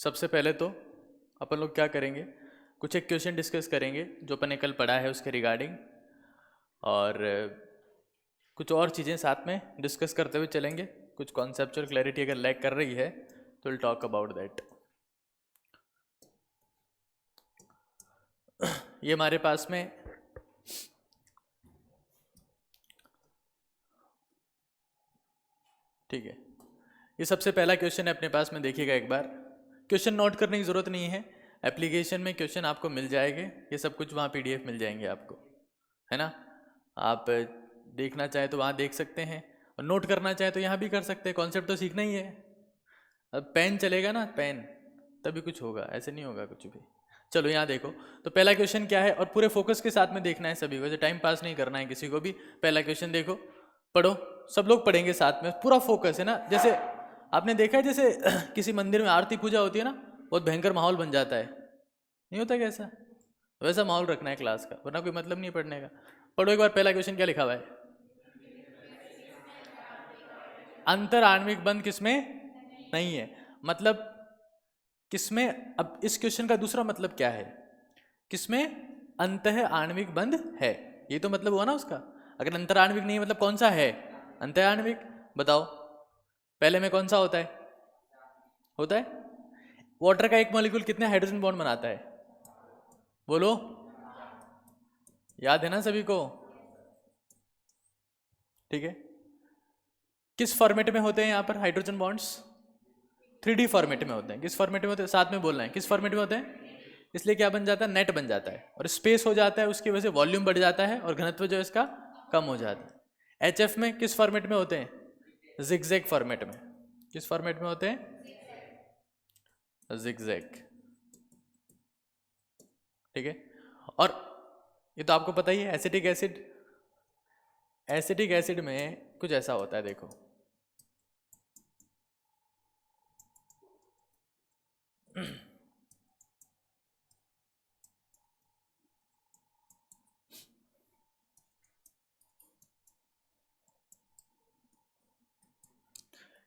सबसे पहले तो अपन लोग क्या करेंगे, कुछ एक क्वेश्चन डिस्कस करेंगे जो अपन ने कल पढ़ा है उसके रिगार्डिंग, और कुछ और चीज़ें साथ में डिस्कस करते हुए चलेंगे। कुछ कॉन्सेप्चुअल क्लैरिटी अगर लैक कर रही है तो विल टॉक अबाउट दैट। ये हमारे पास में ठीक है, ये सबसे पहला क्वेश्चन है अपने पास में। देखिएगा एक बार, क्वेश्चन नोट करने की ज़रूरत नहीं है, एप्लीकेशन में क्वेश्चन आपको मिल जाएंगे, ये सब कुछ वहाँ PDF मिल जाएंगे आपको, है ना। आप देखना चाहे तो वहाँ देख सकते हैं, और नोट करना चाहे तो यहाँ भी कर सकते हैं। कॉन्सेप्ट तो सीखना ही है। अब पेन चलेगा ना, पेन तभी कुछ होगा, ऐसे नहीं होगा कुछ भी। चलो यहाँ देखो, तो पहला क्वेश्चन क्या है, और पूरे फोकस के साथ में देखना है सभी को, जो टाइम पास नहीं करना है किसी को भी। पहला क्वेश्चन देखो, पढ़ो, सब लोग पढ़ेंगे साथ में, पूरा फोकस है ना। जैसे आपने देखा है, जैसे किसी मंदिर में आरती पूजा होती है ना, बहुत भयंकर माहौल बन जाता है, नहीं होता कैसा? वैसा माहौल रखना है क्लास का, वरना कोई मतलब नहीं पढ़ने का। पढ़ो एक बार, पहला क्वेश्चन क्या लिखा हुआ है। अंतर आणविक बंध किसमें नहीं है, मतलब किसमें। अब इस क्वेश्चन का दूसरा मतलब क्या है, किसमें अंतः आणविक बंध है, ये तो मतलब हुआ ना उसका। अगर अंतर आणविक नहीं है मतलब कौन सा है, अंतः आणविक। बताओ पहले में कौन सा होता है वाटर का एक मॉलिक्यूल कितने हाइड्रोजन बॉन्ड बनाता है, बोलो, याद है ना सभी को? ठीक है, किस फॉर्मेट में होते हैं यहाँ पर हाइड्रोजन बॉन्ड्स? 3D फॉर्मेट में होते हैं। किस फॉर्मेट में होते हैं, साथ में बोलना है, किस फॉर्मेट में होते हैं? इसलिए क्या बन जाता है, नेट बन जाता है, और स्पेस हो जाता है, उसकी वजह से वॉल्यूम बढ़ जाता है, और घनत्व जो है इसका कम हो जाता है। HF में किस फॉर्मेट में होते हैं? जिगजैग फॉर्मेट में। किस फॉर्मेट में होते हैं? जिगजैग। ठीक है, और ये तो आपको पता ही है, एसिटिक एसिड में कुछ ऐसा होता है, देखो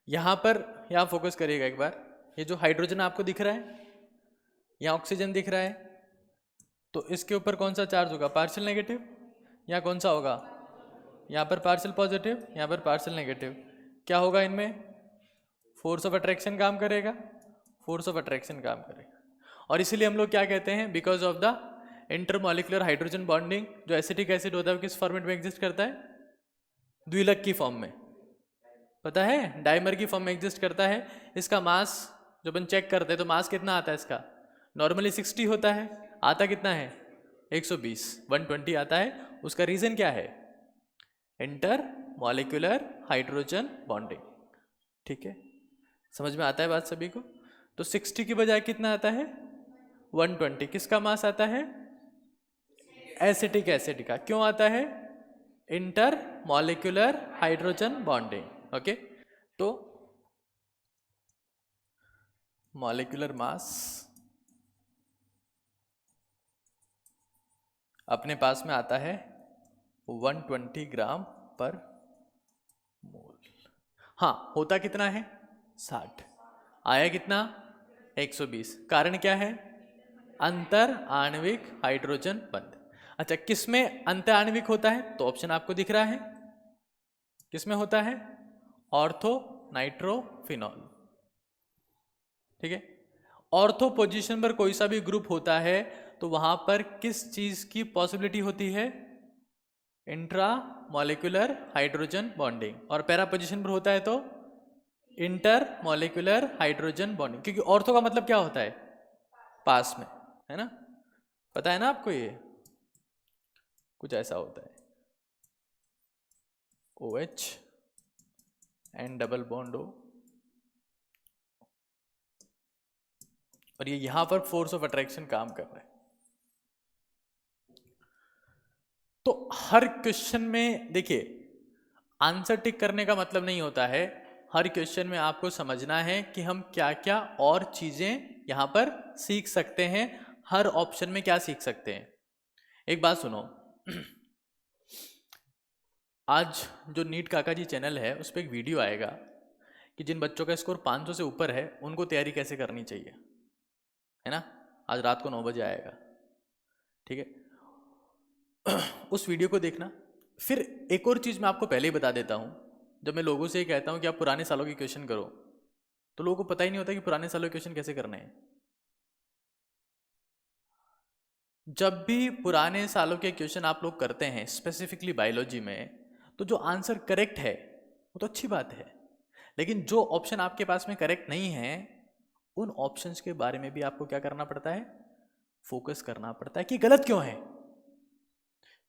यहाँ पर, यहाँ फोकस करिएगा एक बार। ये जो हाइड्रोजन आपको दिख रहा है, यहाँ ऑक्सीजन दिख रहा है, तो इसके ऊपर कौन सा चार्ज होगा, पार्शियल नेगेटिव। यहाँ कौन सा होगा, यहाँ पर पार्शियल पॉजिटिव, यहाँ पर पार्शियल नेगेटिव। क्या होगा इनमें, फोर्स ऑफ अट्रैक्शन काम करेगा, फोर्स ऑफ अट्रैक्शन काम करेगा। और इसीलिए हम लोग क्या कहते हैं, because of the intermolecular hydrogen bonding, जो एसिटिक एसिड होता है वो किस फॉर्मेट में एग्जिस्ट करता है, द्विलक की फॉर्म में। पता है, डाइमर की फॉर्म में एग्जिस्ट करता है। इसका मास जो अपन चेक करते हैं, तो मास कितना आता है इसका, नॉर्मली 60 होता है, आता कितना है 120, 120 आता है। उसका रीजन क्या है, इंटर मॉलिक्यूलर हाइड्रोजन बॉन्डिंग। ठीक है, समझ में आता है बात सभी को? तो 60 की बजाय कितना आता है, 120। किसका मास आता है, एसिटिक एसिड का। क्यों आता है, inter molecular hydrogen bonding. Okay, तो मॉलिक्यूलर मास अपने पास में आता है 120 ग्राम पर मोल। हाँ, होता कितना है 60, आया कितना 120। कारण क्या है, अंतर आणविक हाइड्रोजन बंध। अच्छा, किसमें अंतर आणविक होता है, तो ऑप्शन आपको दिख रहा है, किसमें होता है, ऑर्थो नाइट्रोफिनॉल। ठीक है, ऑर्थो पोजीशन पर कोई सा भी ग्रुप होता है तो वहां पर किस चीज की पॉसिबिलिटी होती है, इंट्रा मॉलिक्यूलर हाइड्रोजन बॉन्डिंग। और पैरा पोजीशन पर होता है तो इंटर मॉलिक्यूलर हाइड्रोजन बॉन्डिंग, क्योंकि ऑर्थो का मतलब क्या होता है, पास में, है ना। पता है ना आपको, ये कुछ ऐसा होता है, OH and double bond O, और ये यहां पर फोर्स ऑफ अट्रैक्शन काम कर रहा है। तो हर क्वेश्चन में देखिए, आंसर टिक करने का मतलब नहीं होता है, हर क्वेश्चन में आपको समझना है कि हम क्या क्या और चीजें यहां पर सीख सकते हैं, हर ऑप्शन में क्या सीख सकते हैं। एक बात सुनो, आज जो नीट काका जी चैनल है उस पर एक वीडियो आएगा कि जिन बच्चों का स्कोर 500 से ऊपर है उनको तैयारी कैसे करनी चाहिए। है ना, आज रात को 9 बजे आएगा, ठीक है। उस वीडियो को देखना। फिर एक और चीज़ मैं आपको पहले ही बता देता हूँ, जब मैं लोगों से ये कहता हूँ कि आप पुराने सालों के क्वेश्चन करो, तो लोगों को पता ही नहीं होता कि पुराने सालों के क्वेश्चन कैसे करने हैं। जब भी पुराने सालों के क्वेश्चन आप लोग करते हैं स्पेसिफिकली बायोलॉजी में, तो जो आंसर करेक्ट है वो तो अच्छी बात है, लेकिन जो ऑप्शन आपके पास में करेक्ट नहीं है उन ऑप्शंस के बारे में भी आपको क्या करना पड़ता है, फोकस करना पड़ता है कि गलत क्यों है,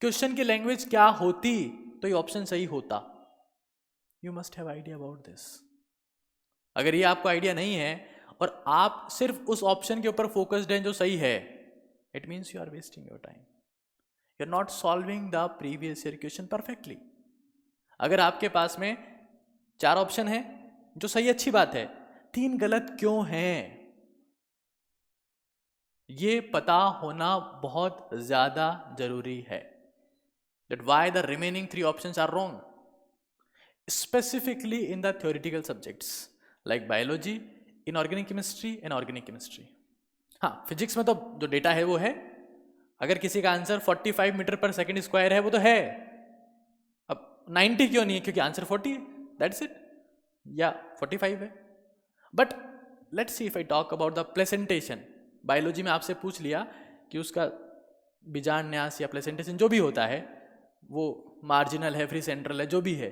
क्वेश्चन की लैंग्वेज क्या होती तो ये ऑप्शन सही होता। You must have idea about this. अगर ये आपको आइडिया नहीं है और आप सिर्फ उस ऑप्शन के ऊपर फोकस्ड हैं जो सही है, it means you are wasting your time, you are not solving the previous year question perfectly. अगर आपके पास में 4 ऑप्शन है जो सही, अच्छी बात है, 3 गलत क्यों हैं, ये पता होना बहुत ज्यादा जरूरी है। that why the remaining 3 options are wrong, specifically in the theoretical subjects like biology, inorganic chemistry and organic chemistry. हाँ, फिजिक्स में तो जो डेटा है वो है, अगर किसी का आंसर 45 मीटर पर सेकेंड स्क्वायर है वो तो है, अब 90 क्यों नहीं है, क्योंकि आंसर 40 है, दैट्स इट, या 45 है। But let's see if I talk about the placentation. Biology में आपसे पूछ लिया कि उसका बीजांड न्यास या प्लेसेंटेशन जो भी होता है वो मार्जिनल है, फ्री सेंट्रल है, जो भी है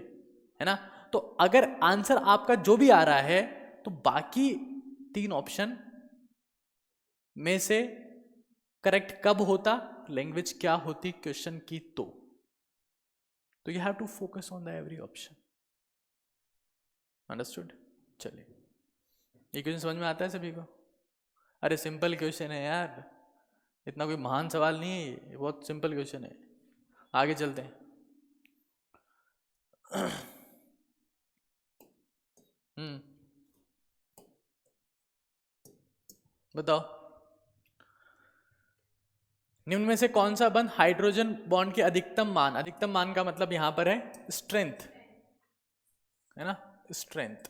ना। तो अगर आंसर आपका जो भी आ रहा है तो बाकी 3 ऑप्शन में से करेक्ट कब होता, लैंग्वेज क्या होती क्वेश्चन की, तो you have to focus on the every option. Understood? चलिए, ये क्वेश्चन समझ में आता है सभी को? अरे सिंपल क्वेश्चन है यार, इतना कोई महान सवाल नहीं है, ये बहुत सिंपल क्वेश्चन है। आगे चलते हैं। बताओ, निम्न में से कौन सा बंध हाइड्रोजन बॉन्ड के अधिकतम मान का मतलब यहां पर है स्ट्रेंथ, है ना, स्ट्रेंथ,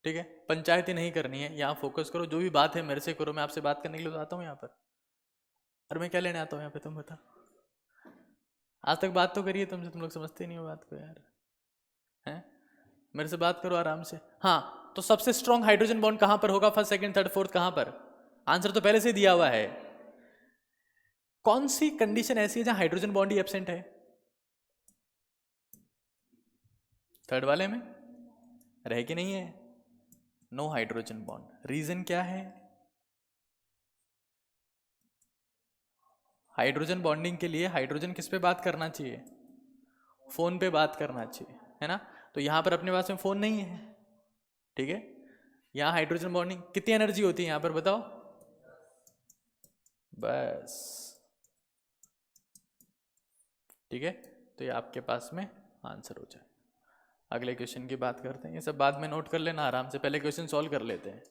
ठीक है। पंचायती नहीं करनी है, यहाँ फोकस करो, जो भी बात है मेरे से करो, मैं आपसे बात करने के लिए तो आता हूँ यहाँ पर। और मैं क्या लेने आता हूँ यहाँ पे, तुम बता। आज तक बात तो करिए तुमसे, तुम लोग समझते नहीं हो बात को यार, हैं? मेरे से बात करो आराम से। हाँ, तो सबसे स्ट्रॉन्ग हाइड्रोजन बॉन्ड कहां पर होगा, फर्स्ट सेकंड थर्ड फोर्थ, कहां पर? आंसर तो पहले से दिया हुआ है। कौन सी कंडीशन ऐसी है जहां हाइड्रोजन बॉन्ड ही एब्सेंट है? थर्ड वाले में रहे कि नहीं है, नो हाइड्रोजन बॉन्ड। रीजन क्या है? हाइड्रोजन बॉन्डिंग के लिए हाइड्रोजन किस पे बात करना चाहिए, फोन पे बात करना चाहिए, है ना। तो यहां पर अपने पास में फोन नहीं है, ठीक है। यहां हाइड्रोजन बॉन्डिंग कितनी एनर्जी होती है यहां पर बताओ, बस, ठीक है। तो ये आपके पास में आंसर हो जाए। अगले क्वेश्चन की बात करते हैं, ये सब बाद में नोट कर लेना आराम से, पहले क्वेश्चन सॉल्व कर लेते हैं।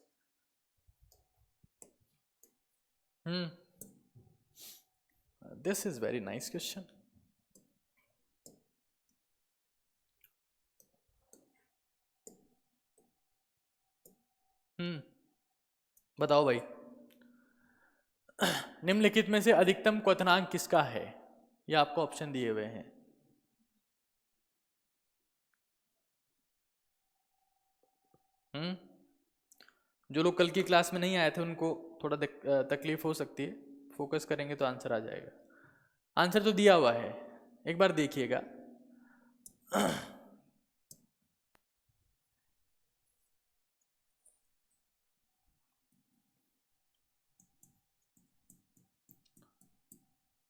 This is very nice question. बताओ भाई, निम्नलिखित में से अधिकतम क्वथनांक किसका है? ये आपको ऑप्शन दिए हुए हैं। जो लोग कल की क्लास में नहीं आए थे उनको थोड़ा तकलीफ हो सकती है, फोकस करेंगे तो आंसर आ जाएगा। आंसर तो दिया हुआ है, एक बार देखिएगा।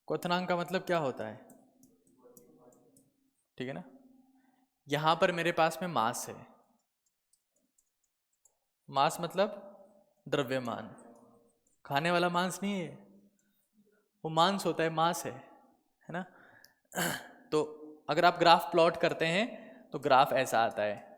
क्वथनांक का मतलब क्या होता है, ठीक है ना। यहां पर मेरे पास में मास है, मास मतलब द्रव्यमान, खाने वाला मांस नहीं है, वो मांस होता है, मास है ना। तो अगर आप ग्राफ प्लॉट करते हैं तो ग्राफ ऐसा आता है,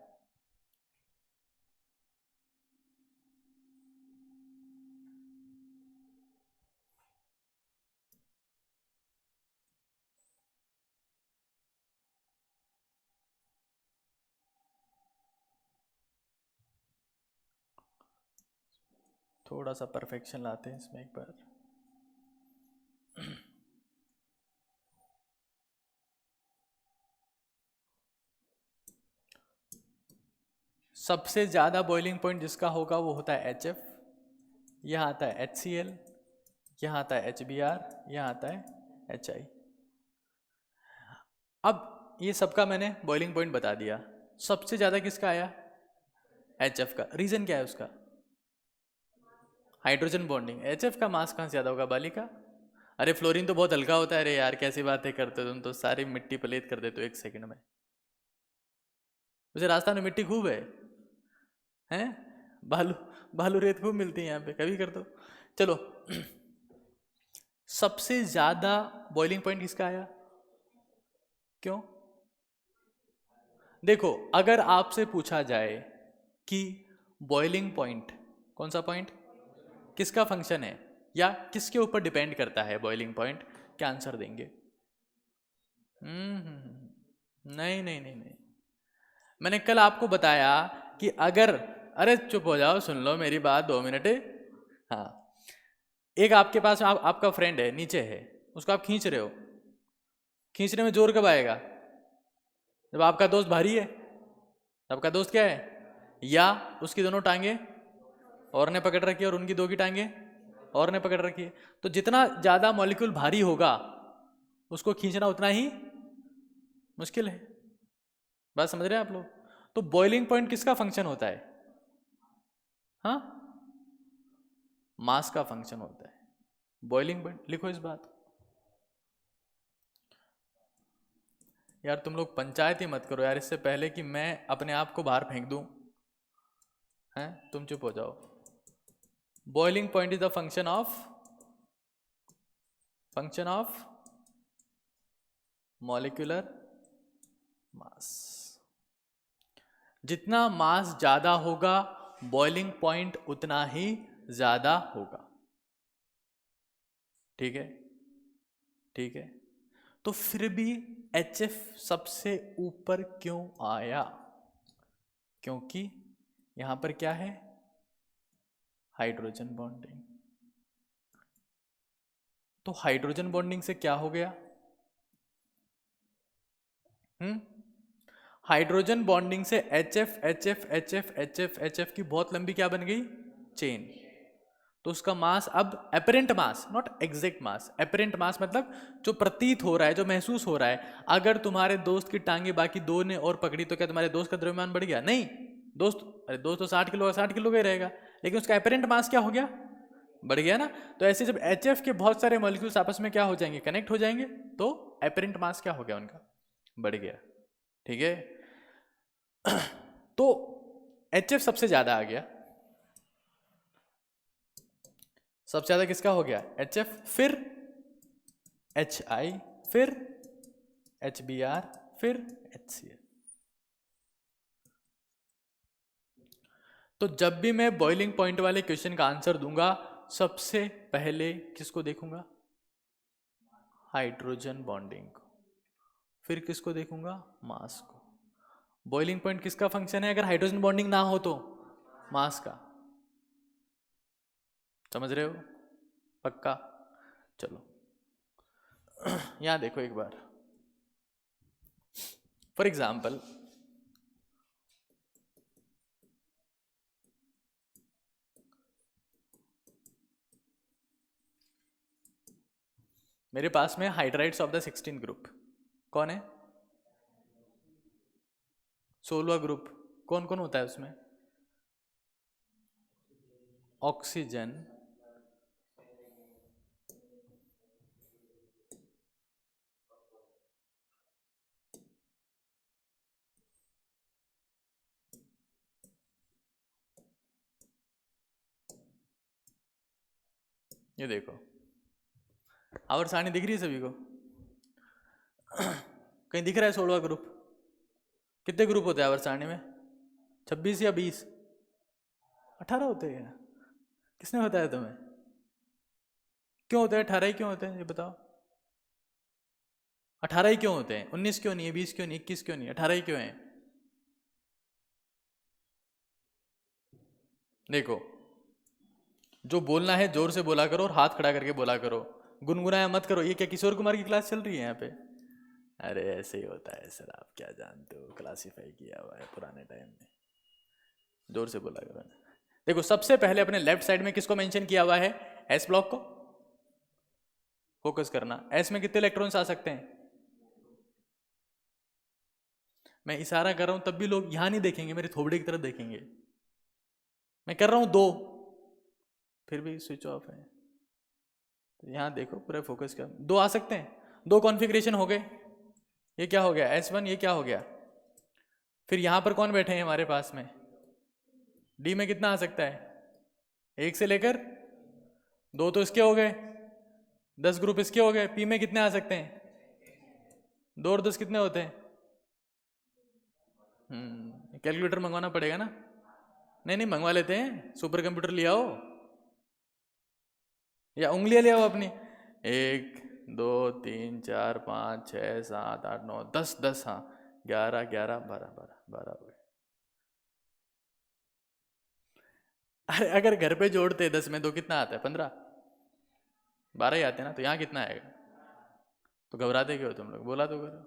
थोड़ा सा परफेक्शन लाते हैं इसमें एक बार। सबसे ज़्यादा बॉइलिंग पॉइंट जिसका होगा वो होता है HF, यहाँ आता है HCl, यहाँ आता है HBr, यहाँ आता है HI। अब ये सबका मैंने बॉइलिंग पॉइंट बता दिया। सबसे ज़्यादा किसका आया? HF का। रीज़न क्या है उसका? Hydrogen bonding. HF का मास कहाँ से ज़्यादा होगा? बालिका। अरे फ्लोरीन तो बहुत हल्का होता है। अरे यार कैसी बातें करते हो तुम, तो सारी मिट्टी पलेत कर देते हो 1 सेकंड में। वैसे राजस्थान में मिट्टी खूब है, हैं? बालू रेत खूब मिलती है यहाँ पे, कभी कर दो। चलो सबसे ज्यादा बॉइलिंग पॉइंट किसका आया? क्यों? देखो अगर आपसे पूछा जाए कि बॉइलिंग पॉइंट कौन सा पॉइंट किसका फंक्शन है या किसके ऊपर डिपेंड करता है बॉइलिंग पॉइंट, क्या आंसर देंगे? नहीं नहीं नहीं नहीं, मैंने कल आपको बताया कि अगर, अरे चुप हो जाओ, सुन लो मेरी बात 2 मिनट। हाँ, एक आपके पास आपका फ्रेंड है, नीचे है, उसको आप खींच रहे हो, खींचने में जोर कब आएगा? जब आपका दोस्त भारी है। आपका दोस्त क्या है? या उसकी दोनों टांगे और ने पकड़ रखी है और उनकी 2 की टांगे और ने पकड़ रखी है। तो जितना ज़्यादा मॉलिक्यूल भारी होगा उसको खींचना उतना ही मुश्किल है। बात समझ रहे हैं आप लोग? तो बॉइलिंग पॉइंट किसका फंक्शन होता है? हाँ, मास का फंक्शन होता है बॉइलिंग पॉइंट। लिखो इस बात। यार तुम लोग पंचायत ही मत करो यार, इससे पहले कि मैं अपने आप को बाहर फेंक दूं। हैं? तुम चुप हो जाओ। Boiling point is the function of molecular mass. जितना मास ज्यादा होगा बॉइलिंग पॉइंट उतना ही ज्यादा होगा। ठीक है? ठीक है, तो फिर भी HF सबसे ऊपर क्यों आया? क्योंकि यहां पर क्या है? Hydrogen bonding. तो हाइड्रोजन बॉन्डिंग से क्या हो गया? हाइड्रोजन बॉन्डिंग से HF HF HF HF HF की बहुत लंबी क्या बन गई? चेन। तो उसका मास अब apparent mass, not exact mass, apparent mass मतलब जो प्रतीत हो रहा है, जो महसूस हो रहा है। अगर तुम्हारे दोस्त की टांगे बाकी 2 ने और पकड़ी तो क्या तुम्हारे दोस्त का द्रव्यमान बढ़ गया? नहीं। दोस्त तो 60 किलो का 60 किलो का ही रहेगा, लेकिन उसका एपरेंट मास क्या हो गया? बढ़ गया ना। तो ऐसे जब HF के बहुत सारे मॉलिक्यूल्स आपस में क्या हो जाएंगे? कनेक्ट हो जाएंगे, तो एपरेंट मास क्या हो गया? उनका बढ़ गया। ठीक है, तो HF सबसे ज्यादा आ गया। सबसे ज्यादा किसका हो गया? HF, फिर HI, फिर HBr, फिर HCl। तो जब भी मैं बॉइलिंग पॉइंट वाले क्वेश्चन का आंसर दूंगा सबसे पहले किसको देखूंगा? हाइड्रोजन बॉन्डिंग को। फिर किसको देखूंगा? मास को। बॉइलिंग पॉइंट किसका फंक्शन है अगर हाइड्रोजन बॉन्डिंग ना हो तो? मास का। समझ रहे हो? पक्का? चलो यहां देखो एक बार। फॉर एग्जाम्पल, मेरे पास में हाइड्राइड्स ऑफ द 16 ग्रुप कौन है? 16वां ग्रुप कौन कौन होता है उसमें? ऑक्सीजन, ये देखो आवर्त सारणी दिख रही है सभी को? कहीं दिख रहा है 16वां ग्रुप? कितने ग्रुप होते हैं आवर्त सारणी में? 26 या 20? 18 होते हैं। किसने बताया तुम्हें? क्यों होते हैं 18 ही क्यों होते हैं ये बताओ? 18 ही क्यों होते हैं? 19 क्यों नहीं है? 20 क्यों नहीं? 21 क्यों नहीं? 18 ही क्यों है? देखो जो बोलना है जोर से बोला करो और हाथ खड़ा करके बोला करो, गुनगुनाया मत करो। ये क्या किशोर कुमार की क्लास चल रही है यहाँ पे? अरे ऐसे ही होता है सर, आप क्या जानते हो, क्लासीफाई किया हुआ है पुराने टाइम में। जोर से बोला करो। देखो सबसे पहले अपने लेफ्ट साइड में किसको मेंशन किया हुआ है? एस ब्लॉक को। फोकस करना, एस में कितने इलेक्ट्रॉन्स आ सकते हैं? मैं इशारा कर रहा हूं तब भी लोग यहां नहीं देखेंगे, मेरे थोबड़े की तरफ देखेंगे। मैं कर रहा हूं 2, फिर भी स्विच ऑफ है। तो यहां देखो, पूरा फोकस कर। 2 आ सकते हैं, 2 कॉन्फ़िगरेशन हो गए। ये क्या हो गया? S1। ये क्या हो गया? फिर यहां पर कौन बैठे हैं हमारे पास में? डी में कितना आ सकता है? 1 से लेकर 2 तो इसके हो गए, 10 ग्रुप इसके हो गए। पी में कितने आ सकते हैं? 2 और 10 कितने होते हैं? कैलकुलेटर मंगवाना पड़ेगा ना? नहीं नहीं, मंगवा लेते हैं, सुपर कंप्यूटर ले आओ या उंगलियां ले आओ अपनी। 1 2 3 4 5 6 7 8 9 10 10, हाँ 11 11 12 12 12 हो गए। अरे अगर घर पे जोड़ते 10 में 2 कितना आता है? 15। 12 ही आते हैं ना, तो यहाँ कितना आएगा? तो घबराते क्यों तुम लोग? बोला तो करो।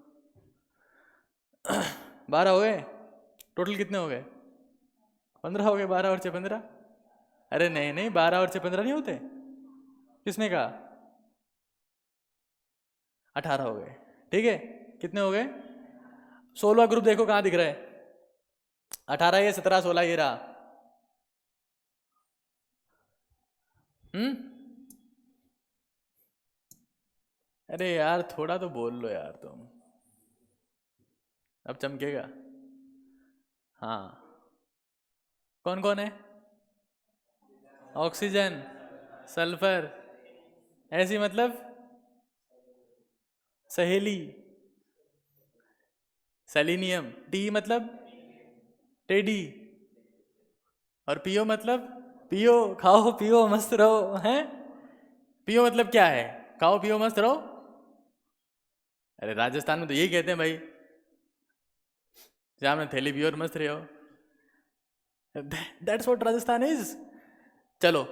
12 हो गए। टोटल कितने हो गए? 15 हो गए। 12 और 6 15। अरे नहीं नहीं, 12 और 6 15 नहीं होते। किसने कहा? 18 हो गए। ठीक है, कितने हो गए? 16 ग्रुप देखो कहाँ दिख रहा है? 18 ये 17 16 ये रहा। अरे यार थोड़ा तो बोल लो यार तुम, अब चमकेगा। हाँ, कौन कौन है? ऑक्सीजन, सल्फर, ऐसी मतलब सहेली, सेलिनियम। टी मतलब टेडी, और पियो मतलब पियो, खाओ पियो मस्त रहो, हैं? पियो मतलब क्या है? खाओ पियो मस्त रहो। अरे राजस्थान में तो यही कहते हैं भाई, जहाँ में थैली पियो और मस्त रहो। That's what Rajasthan is. चलो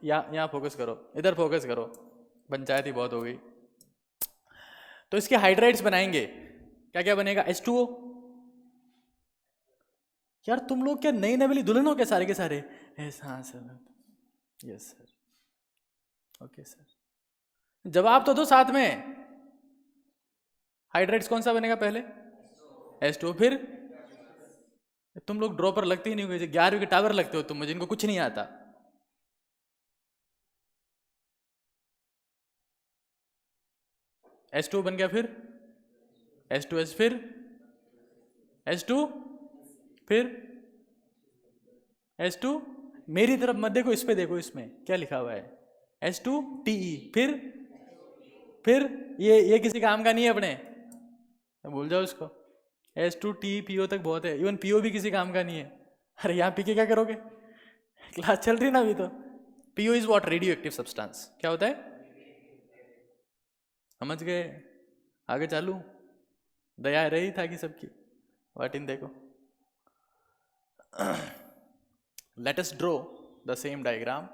यहाँ फोकस करो, इधर फोकस करो, पंचायत ही बहुत हो गई। तो इसके हाइड्राइड्स बनाएंगे, क्या क्या बनेगा? H2O। यार तुम लोग क्या नई नवेली दुल्हन हो क्या सारे के सारे? हाँ sir, yes sir, okay sir. जवाब तो दो साथ में। हाइड्राइड्स कौन सा बनेगा पहले? H2O। फिर तुम लोग ड्रॉपर लगते ही नहीं हुए, 11वीं के टावर लगते हो तुम मुझे, इनको कुछ नहीं आता। H2O बन गया, फिर H2S, फिर H2, फिर H2। मेरी तरफ मत देखो, इस पे देखो, इसमें क्या लिखा हुआ है? H2TE। फिर ये किसी काम का नहीं है अपने, भूल जाओ इसको। H2TPO तक बहुत है, इवन PO भी किसी काम का नहीं है। अरे यहाँ पी के क्या करोगे? क्लास चल रही ना अभी तो। PO is what? Radio active substance. क्या होता है? समझ गए? आगे चालू, दया रही था कि सबकी। वाट इन देखो, let us draw the same diagram,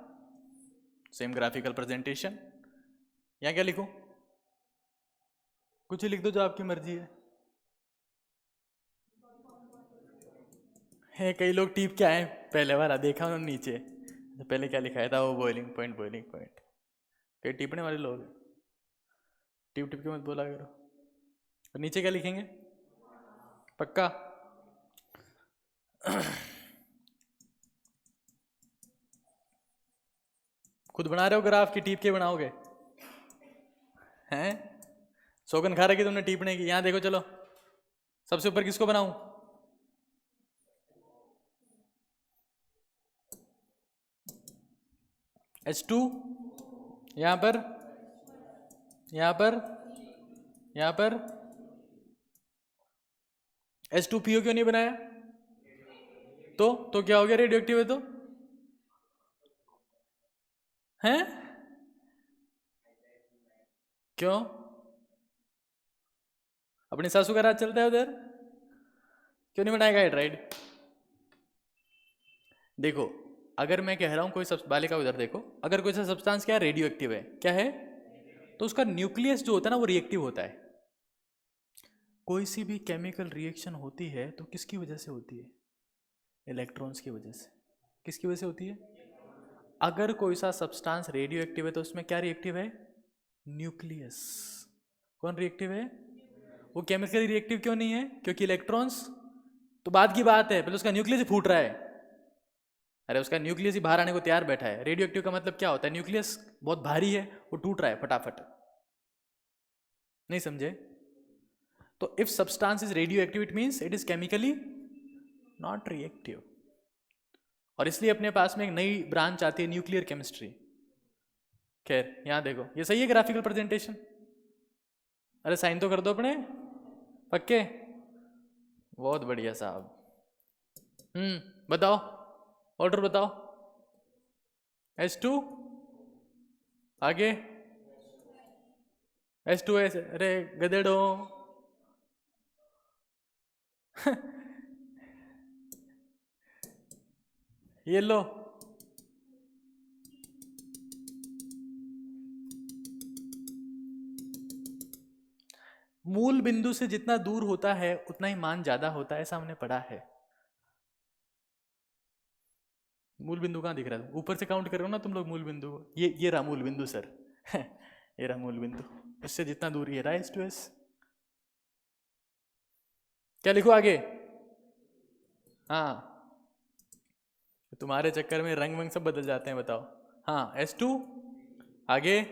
same graphical presentation। यहाँ क्या लिखूं? कुछ ही लिख दो जो आपकी मर्जी है। कई लोग टीप के आए, पहले वाला देखा उन्होंने नीचे, तो पहले क्या लिखाया था? वो बॉइलिंग पॉइंट, बॉइलिंग पॉइंट। कई टिपने वाले लोग टिप टिप के मत बोला करो। और नीचे क्या लिखेंगे? पक्का? खुद बना रहे हो ग्राफ की टीप के बनाओगे? हैं? सौगन खा रखी तुमने टीपने की। यहाँ देखो, चलो सबसे ऊपर किसको बनाऊं? H2, यहाँ पर, यहाँ पर, यहाँ पर। H2PO क्यों नहीं बनाया? तो क्या हो गया? रेडियो एक्टिव है तो? हैं? क्यों? अपनी सासू का राज चलता है उधर? क्यों नहीं बनाएगा हाइड्राइड? देखो अगर मैं कह रहा हूँ कोई बालिका उधर देखो, अगर कोई सा सब्सटेंस क्या है, रेडियो एक्टिव है, क्या है, तो उसका न्यूक्लियस जो होता है ना वो रिएक्टिव होता है। कोई सी भी केमिकल रिएक्शन होती है तो किसकी वजह से होती है, इलेक्ट्रॉन्स की वजह से। किसकी वजह से होती है? अगर कोई सा सब्सटेंस रेडियो एक्टिव है तो उसमें क्या रिएक्टिव है, न्यूक्लियस। कौन रिएक्टिव है? वो केमिकली रिएक्टिव क्यों नहीं है? क्योंकि इलेक्ट्रॉन्स तो बाद की बात है, पहले उसका न्यूक्लियस ही फूट रहा है। अरे उसका न्यूक्लियस ही बाहर आने को तैयार बैठा है। रेडियो एक्टिव का मतलब क्या होता है, न्यूक्लियस बहुत भारी है, वो टूट रहा है फटाफट। नहीं समझे? तो if substance is radio active it means it is chemically not reactive. और इसलिए अपने पास में एक नई ब्रांच आती है, न्यूक्लियर केमिस्ट्री। खैर यहां देखो, ये सही है ग्राफिकल प्रेजेंटेशन? अरे साइन तो कर दो अपने पक्के। बहुत बढ़िया साहब। बताओ ऑर्डर बताओ। H2 आगे H2S, अरे गधेड़ो। ये लो, मूल बिंदु से जितना दूर होता है उतना ही मान ज्यादा होता है, ऐसा हमने पढ़ा है। मूल बिंदु कहाँ दिख रहा है? ऊपर से काउंट कर रहे हो ना तुम लोग मूल बिंदु को। ये रहा मूल बिंदु सर। ये रहा मूल बिंदु, इससे जितना दूर ये रहा H2S। क्या लिखो आगे? हाँ, तुम्हारे चक्कर में रंग वंग सब बदल जाते हैं, बताओ। हाँ H2 आगे,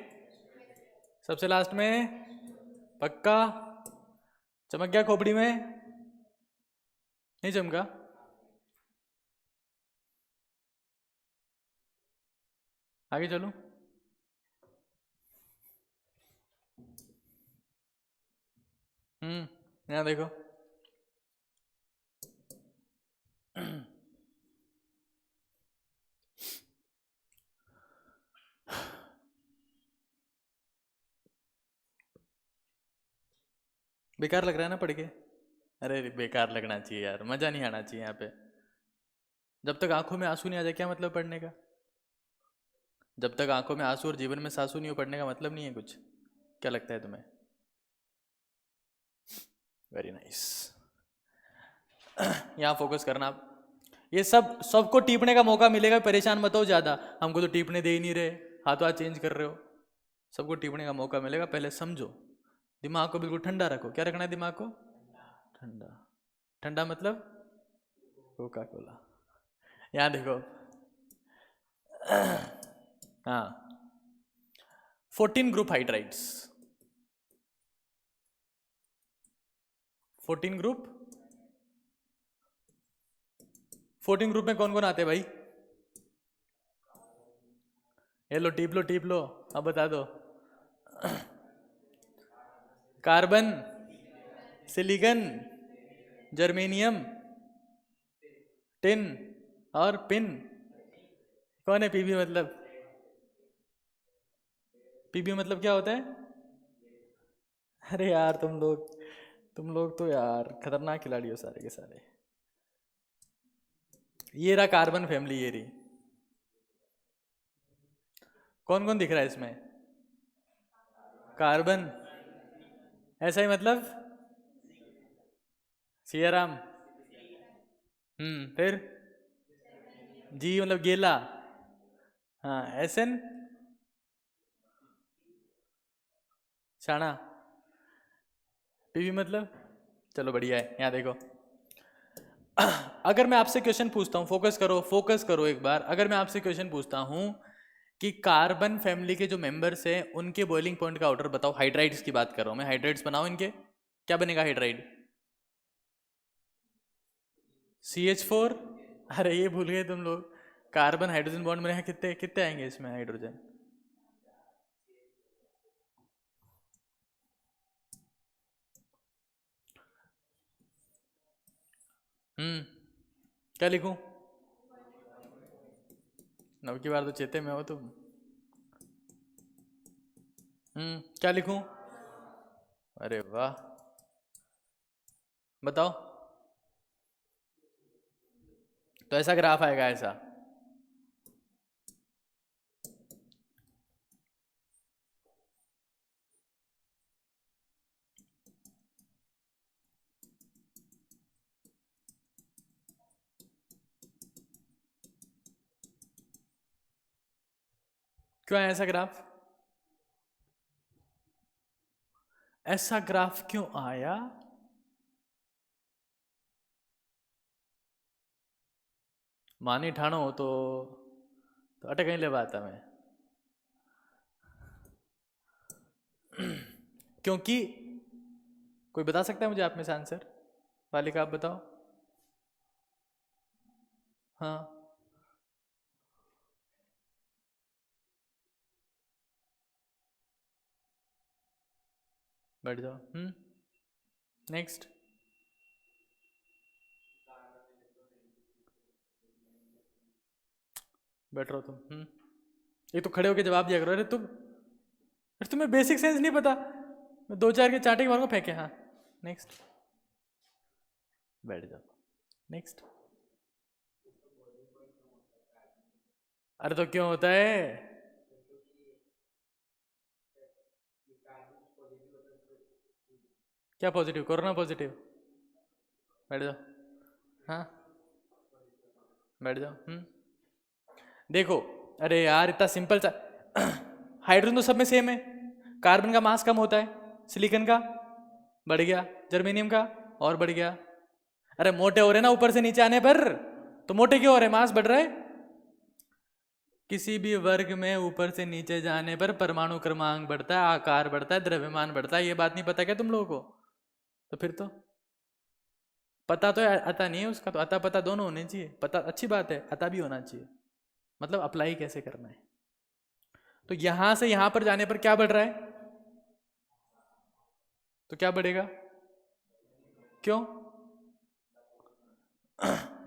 सबसे लास्ट में पक्का। चमक गया खोपड़ी में? नहीं चमका? आगे चलो। यहाँ देखो। बेकार लग रहा है ना पढ़ के? अरे बेकार लगना चाहिए यार, मजा नहीं आना चाहिए यहाँ पे। जब तक आंखों में आंसू नहीं आ जाए क्या मतलब पढ़ने का? जब तक आंखों में आंसू और जीवन में सासू नहीं हो, पढ़ने का मतलब नहीं है कुछ। क्या लगता है तुम्हें? Very nice. यहाँ फोकस करना आप। ये सब सबको टीपने का मौका मिलेगा, परेशान मत हो ज्यादा। हमको तो टीपने दे ही नहीं रहे, हाथों हाथ चेंज कर रहे हो। सबको टीपने का मौका मिलेगा, पहले समझो। दिमाग को बिल्कुल ठंडा रखो। क्या रखना है दिमाग को? ठंडा। ठंडा मतलब कोका कोला। यहाँ देखो। हाँ, 14 ग्रुप हाइड्राइड्स। 14 ग्रुप। 14 ग्रुप में कौन कौन आते हैं भाई? ये लो टीप लो टीप लो, अब बता दो। कार्बन, सिलिकॉन, जर्मेनियम, टिन और पिन। कौन है पीबी मतलब? पीबी मतलब क्या होता है? अरे यार तुम लोग तो यार खतरनाक खिलाड़ी हो सारे के सारे। ये रहा कार्बन फैमिली, ये रही। कौन कौन दिख रहा है इसमें? कार्बन, ऐसा ही मतलब सियाराम। फिर जी मतलब गेला। हाँ SN शाना। पीवी मतलब, चलो बढ़िया है। यहाँ देखो, अगर मैं आपसे क्वेश्चन पूछता हूँ, फोकस करो एक बार। अगर मैं आपसे क्वेश्चन पूछता हूँ कि कार्बन फैमिली के जो मेंबर्स हैं उनके बॉइलिंग पॉइंट का ऑर्डर बताओ। हाइड्राइड्स की बात कर रहा हूँ मैं, हाइड्राइड्स बनाओ इनके। क्या बनेगा हाइड्राइड? CH4। अरे ये भूल गए तुम लोग, कार्बन हाइड्रोजन बॉन्ड में कितने कितने आएंगे इसमें हाइड्रोजन? क्या लिखूं? नव की बार तो चेते में हो तुम। क्या लिखूं? अरे वाह, बताओ। तो ऐसा ग्राफ आएगा ऐसा। क्यों आया ऐसा ग्राफ? ऐसा ग्राफ क्यों आया? मानी ठाणो तो अटक नहीं ले पाता मैं। क्योंकि कोई बता सकता है मुझे आप में से आंसर? वालिका आप बताओ। हाँ, बैठ जाओ। नेक्स्ट। बैठ रहो तुम। ये तो खड़े होके जवाब दिया करो। अरे तुम्हें बेसिक सेंस नहीं पता? दो चार के चाटे मारो फेंके। हाँ, नेक्स्ट। बैठ जाओ। नेक्स्ट। अरे तो क्यों होता है? क्या पॉजिटिव? Corona positive. बैठ जाओ। हाँ, बैठ जाओ। देखो, अरे यार इतना सिंपल सा। हाइड्रोजन तो सब में सेम है। कार्बन का मास कम होता है, सिलिकॉन का बढ़ गया, जर्मेनियम का और बढ़ गया। अरे मोटे हो रहे ना ऊपर से नीचे आने पर, तो मोटे क्यों हो रहे? मास बढ़ रहा है। किसी भी वर्ग में ऊपर से नीचे जाने पर परमाणु क्रमांक बढ़ता है, आकार बढ़ता है, द्रव्यमान बढ़ता है। ये बात नहीं पता क्या तुम लोगों को? तो फिर तो पता तो है, अता नहीं है उसका। तो अता पता दोनों होने चाहिए। पता अच्छी बात है, अता भी होना चाहिए। मतलब अप्लाई कैसे करना है। तो यहां से यहां पर जाने पर क्या बढ़ रहा है? तो क्या बढ़ेगा? क्यों?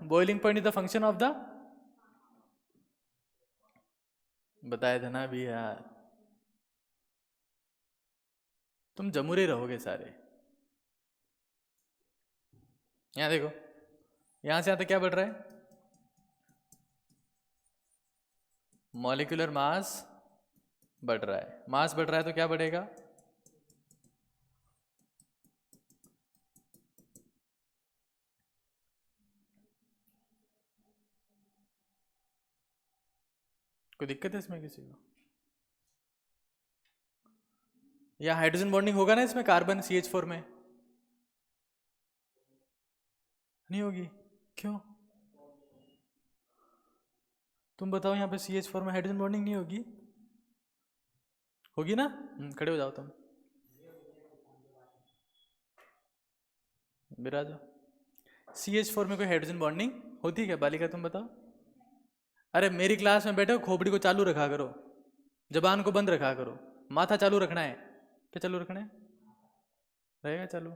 Boiling point is the function of the, बताया था ना अभी यार। तुम जमुरे रहोगे सारे। यहां देखो, यहां से यहां तक क्या बढ़ रहा है? मॉलिक्यूलर मास बढ़ रहा है। मास बढ़ रहा है तो क्या बढ़ेगा? कोई दिक्कत है इसमें किसी को? या हाइड्रोजन बॉन्डिंग होगा ना इसमें, कार्बन CH4 में? नहीं होगी। क्यों? तुम बताओ, यहाँ पे CH4 में हाइड्रोजन बॉन्डिंग नहीं होगी? होगी ना? खड़े हो जाओ तुम, बिराजो। CH4 में कोई हाइड्रोजन बॉन्डिंग होती है क्या? बालिका तुम बताओ। अरे मेरी क्लास में बैठो, खोपड़ी को चालू रखा करो, जबान को बंद रखा करो, माथा चालू रखना है। क्या चालू रखना है? रहेगा चालू।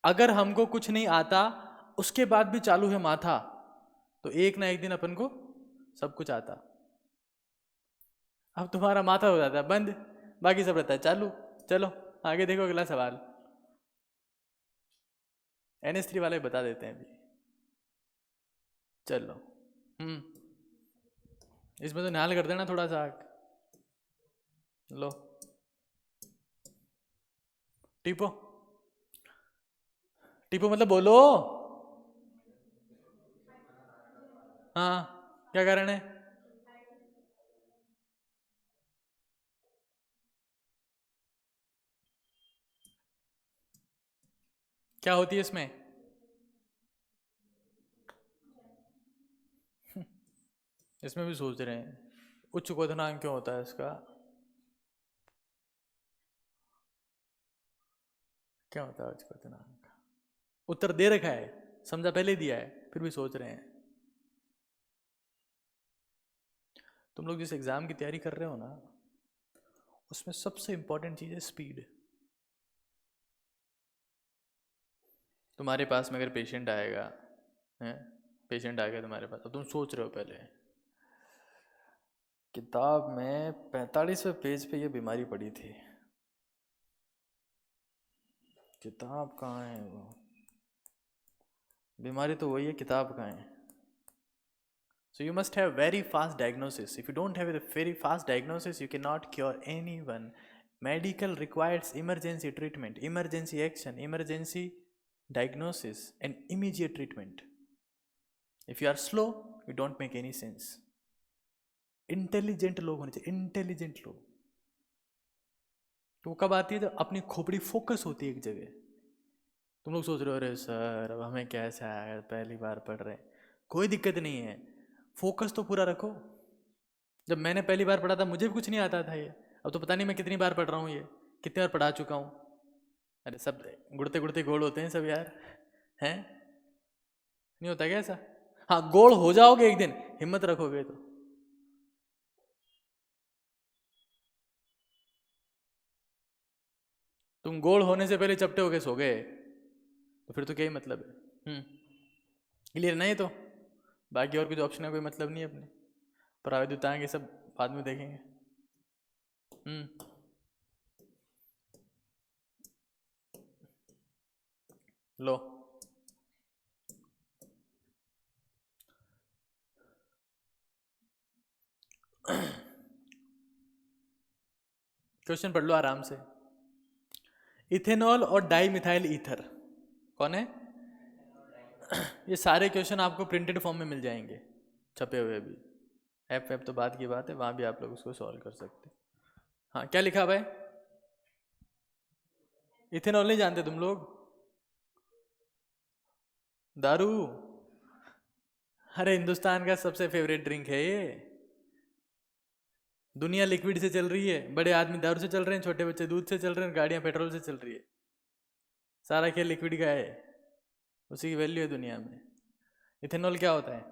अगर हमको कुछ नहीं आता उसके बाद भी चालू है माथा, तो एक ना एक दिन अपन को सब कुछ आता। अब तुम्हारा माथा हो जाता है बंद, बाकी सब रहता है चालू। चलो आगे देखो, अगला सवाल। NH3 वाले बता देते हैं अभी। चलो, इसमें तो निहाल कर देना थोड़ा सा। लो टीपो। टीपो मतलब बोलो। हाँ, क्या कारण है? क्या होती है इसमें? इसमें भी सोच रहे हैं उच्च क्वथनांक क्यों होता है इसका? क्या होता है उच्च क्वथनांक? उत्तर दे रखा है, समझा पहले दिया है, फिर भी सोच रहे हैं। तुम लोग जिस एग्जाम की तैयारी कर रहे हो ना, उसमें सबसे इंपॉर्टेंट चीज है स्पीड। तुम्हारे पास में अगर पेशेंट आएगा, है, पेशेंट आ गया तुम्हारे पास, तो तुम सोच रहे हो पहले किताब में 45वें पेज पे ये बीमारी पड़ी थी, किताब कहाँ है वो? बीमारी तो वही है, किताब कहाँ है? So you must have very fast diagnosis. If you don't have a very fast diagnosis, you cannot cure anyone. Medical requires emergency treatment, emergency action, emergency diagnosis, and immediate treatment. If you are slow, you don't make any sense. Intelligent लोग होने चाहिए, intelligent लोग। तो वो कब आती है? जब अपनी खोपड़ी फोकस होती है एक जगह। तुम लोग सोच रहे हो अरे सर अब हमें कैसा है, पहली बार पढ़ रहे हैं, कोई दिक्कत नहीं है, फोकस तो पूरा रखो। जब मैंने पहली बार पढ़ा था मुझे भी कुछ नहीं आता था ये, अब तो पता नहीं मैं कितनी बार पढ़ रहा हूँ, ये कितनी बार पढ़ा चुका हूँ। अरे सब गुड़ते गुड़ते गोल होते हैं सब यार, हैं? नहीं होता क्या ऐसा? हाँ, गोल हो जाओगे एक दिन, हिम्मत रखोगे तो। तुम गोल होने से पहले चपटे होके सो गए तो फिर तो क्या ही मतलब है। क्लियर नहीं तो बाकी और कुछ ऑप्शन है, कोई मतलब नहीं है अपने। प्राविद्युत आएंगे सब बाद में देखेंगे। लो क्वेश्चन पढ़ लो आराम से। इथेनॉल और डाई मिथाइल ईथर कौन है? ये सारे क्वेश्चन आपको प्रिंटेड फॉर्म में मिल जाएंगे, छपे हुए भी। एफ तो बात की बात है, वहां भी आप लोग उसको सॉल्व कर सकते। हाँ, क्या लिखा भाई? इथेनॉल नहीं जानते तुम लोग? दारू? अरे हिंदुस्तान का सबसे फेवरेट ड्रिंक है ये। दुनिया लिक्विड से चल रही है, बड़े आदमी दारू से चल रहे हैं, छोटे बच्चे दूध से चल रहे हैं, गाड़ियां पेट्रोल से चल रही है। सारा खेल लिक्विड का है, उसी की वैल्यू है दुनिया में। इथेनॉल क्या होता है?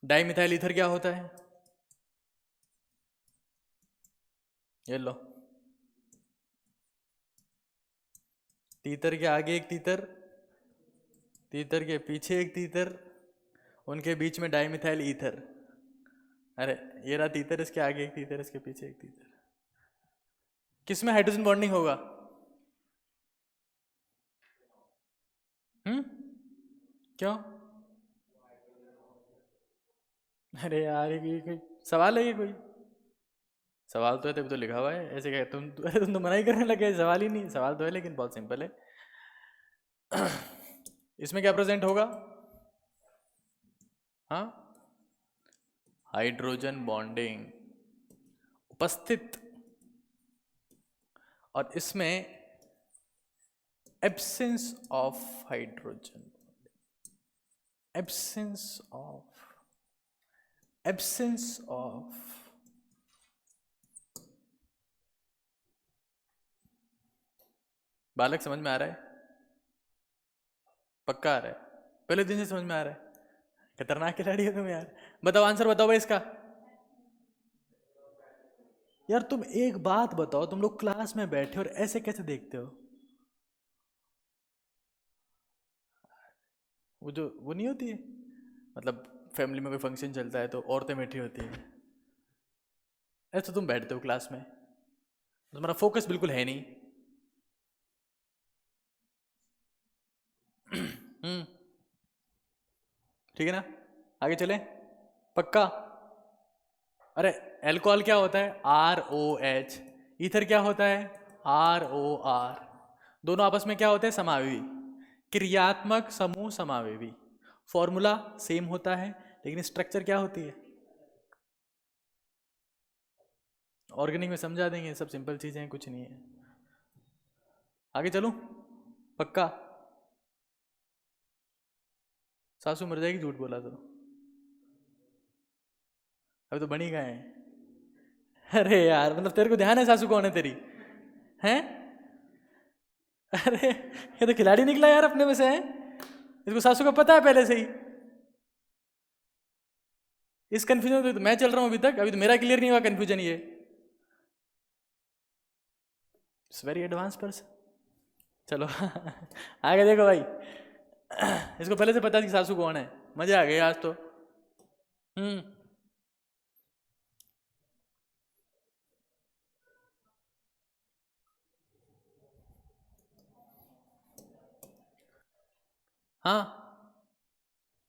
डाई मिथाइल ईथर क्या होता है? ये लो, तीतर के आगे एक तीतर, तीतर के पीछे एक तीतर, उनके बीच में डाई मिथाइल ईथर। अरे ये रहा तीतर, इसके आगे एक तीतर, इसके पीछे एक तीतर। किसमें हाइड्रोजन बॉन्डिंग होगा? क्यों? अरे यार ये कोई सवाल है? ये कोई सवाल तो है तभी तो लिखा हुआ है, ऐसे क्या तुम तो मना ही करने लगे, सवाल ही नहीं। सवाल तो है लेकिन बहुत सिंपल है। इसमें क्या प्रेजेंट होगा? हाँ, हाइड्रोजन बॉन्डिंग उपस्थित, और इसमें absence of hydrogen, absence of, absence of. बालक समझ में आ रहा है? पक्का आ रहा है? पहले दिन से समझ में आ रहा है? खतरनाक खिलाड़ी हो तुम यार। बताओ आंसर बताओ भाई इसका। यार तुम एक बात बताओ, तुम लोग क्लास में बैठे और ऐसे कैसे देखते हो? वो नहीं होती है, मतलब फैमिली में कोई फंक्शन चलता है तो औरतें बैठी होती हैं, ऐसे तो तुम बैठते हो क्लास में, तुम्हारा फोकस बिल्कुल है नहीं। ठीक है ना? आगे चले? पक्का? अरे एल्कोहल क्या होता है? ROH। ईथर क्या होता है? ROR। दोनों आपस में क्या होते हैं? समावेवी, क्रियात्मक समूह समावेवी। फॉर्मूला सेम होता है लेकिन स्ट्रक्चर क्या होती है? ऑर्गेनिक में समझा देंगे, सब सिंपल चीजें हैं, कुछ नहीं है। आगे चलूं? पक्का? सासू मर जाएगी झूठ बोला तो? अभी तो बनी गए हैं। अरे यार मतलब तेरे को ध्यान है सासू कौन है तेरी? हैं? अरे ये तो खिलाड़ी निकला यार अपने में से है, इसको सासू का पता है पहले से ही। इस कंफ्यूजन में तो मैं चल रहा हूं अभी तक, अभी तो मेरा क्लियर नहीं हुआ कंफ्यूजन ये। It's very advance person. चलो आगे देखो भाई, इसको पहले से पता है कि सासू कौन है, मजा आ गया आज तो। हाँ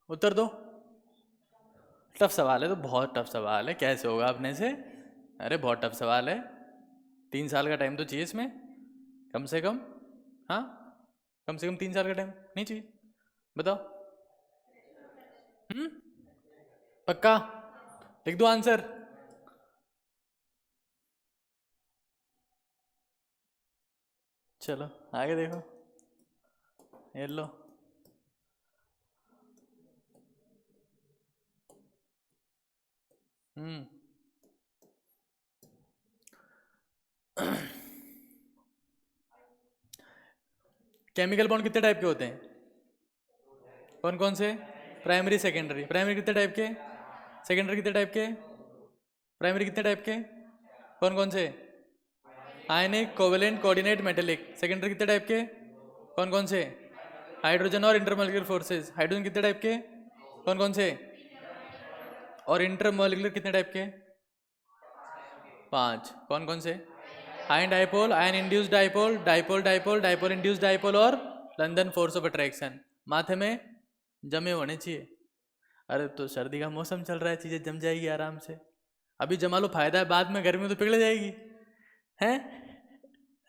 उत्तर दो। टफ सवाल है तो, बहुत टफ सवाल है, कैसे होगा अपने से? अरे बहुत टफ सवाल है, 3 साल का टाइम तो चाहिए इसमें। कम से कम, हाँ कम से कम 3 साल का टाइम नहीं चाहिए? बताओ। पक्का? लिख दो आंसर। चलो आगे देखो, ये लो। केमिकल बॉन्ड कितने टाइप के होते हैं? कौन कौन से? Primary secondary. प्राइमरी कितने टाइप के? सेकेंडरी कितने टाइप के? प्राइमरी कितने टाइप के? कौन कौन से? आयनिक, कोवेलेंट, कोऑर्डिनेट, मेटेलिक। सेकेंडरी कितने टाइप के? कौन कौन से? हाइड्रोजन और इंटरमोलिकुलर फोर्सेस। हाइड्रोजन कितने टाइप के? कौन कौन से? और इंटरमोलिकुलर कितने टाइप के? 5। कौन कौन से? Ion dipole, ion induced dipole, dipole dipole, dipole induced dipole और लंदन फोर्स ऑफ अट्रैक्शन। माथे में जमे होने चाहिए। अरे तो सर्दी का मौसम चल रहा है, चीजें जम जाएगी आराम से। अभी जमा लो, फायदा है, बाद में गर्मी में तो पिघल जाएगी, हैं?